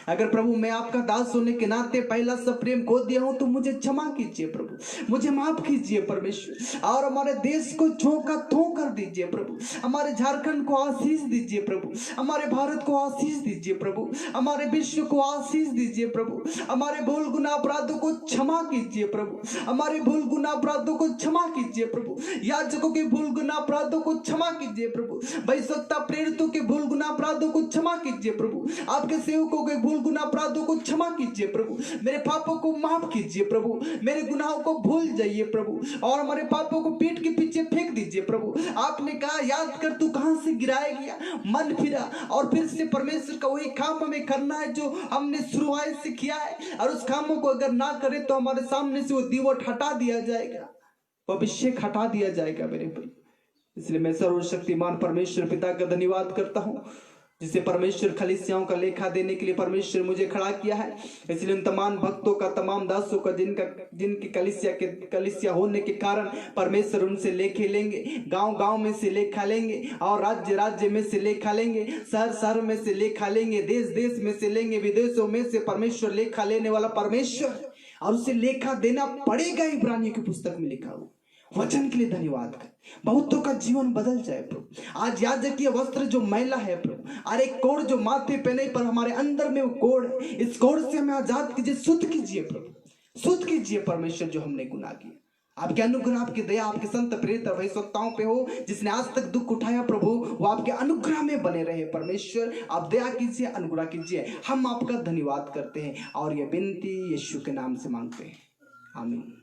अगर प्रभु मैं आपका दास होने के नाते पहला सा प्रेम खो दिया हूं तो मुझे क्षमा कीजिए प्रभु, मुझे माफ कीजिए परमेश्वर, और हमारे देश को झोंका थो कर दीजिए प्रभु, हमारे झारखंड को आशीष दीजिए प्रभु, हमारे भारत को आशीष दीजिए प्रभु, हमारे विश्व को आशीष दीजिए प्रभु, हमारे भूल गुनाह अपराधों को क्षमा कीजिए प्रभु, हमारे भूल गुनाह अपराधों को क्षमा कीजिए प्रभु, याजकों के भूल गुनाह अपराधों को क्षमा कीजिए प्रभु, वैश्वता प्रेरितों के भूल गुनाह अपराधों को क्षमा कीजिए प्रभु, आपके सेवकों के भूल गुनाह अपराधों को क्षमा कीजिए प्रभु, मेरे पापों को माफ कीजिए प्रभु, मेरे गुनाहों को भूल जाइए प्रभु, और हमारे पापों को पीठ के पीछे फेंक दीजिए प्रभु। आपने कहा याद कर तू कहां से गिराया गया, मन फिरा और फिर से परमेश्वर का वही काम हमें करना है जो हमने शुरुआत से किया है, और उस कामों को अगर ना करे तो हमारे सामने से वो दीवट हटा दिया जाएगा, वो अभिषेक हटा दिया जाएगा मेरे भाई। इसलिए मैं सर्वशक्तिमान परमेश्वर पिता का धन्यवाद करता हूं, जिसे परमेश्वर कलीसियाओं का लेखा देने के लिए परमेश्वर मुझे खड़ा किया है। इसलिए उन तमाम भक्तों का, तमाम दासों का जिनकी कलीसिया होने के कारण परमेश्वर उनसे लेखे लेंगे, गांव गांव में से लेखा लेंगे, और राज्य राज्य में से लेखा लेंगे, शहर शहर में से लेखा लेंगे, देश देश में से लेंगे, विदेशों में से परमेश्वर लेखा लेने वाला परमेश्वर, और उसे लेखा देना पड़ेगा। इब्रानियों की पुस्तक में लिखा हुआ वचन के लिए धन्यवाद कर, बहुतों का जीवन बदल जाए प्रभु। आज याजकीय वस्त्र जो मैला है प्रभु, और एक कोड़ जो माथे पहने पर हमारे अंदर में वो कोड़ है, इस कोड़ से हमें आजाद कीजिए, शुद्ध कीजिए प्रभु, शुद्ध कीजिए परमेश्वर जो हमने गुनाह किया। आपके अनुग्रह, आपकी दया, आपके संत प्रेरित और भविष्यवक्ताओं पे हो, जिसने आज तक दुख उठाया प्रभु, वो आपके अनुग्रह में बने रहे परमेश्वर। आप दया कीजिए, अनुग्रह कीजिए। हम आपका धन्यवाद करते हैं और ये विनती यीशु के नाम से मांगते हैं, आमीन।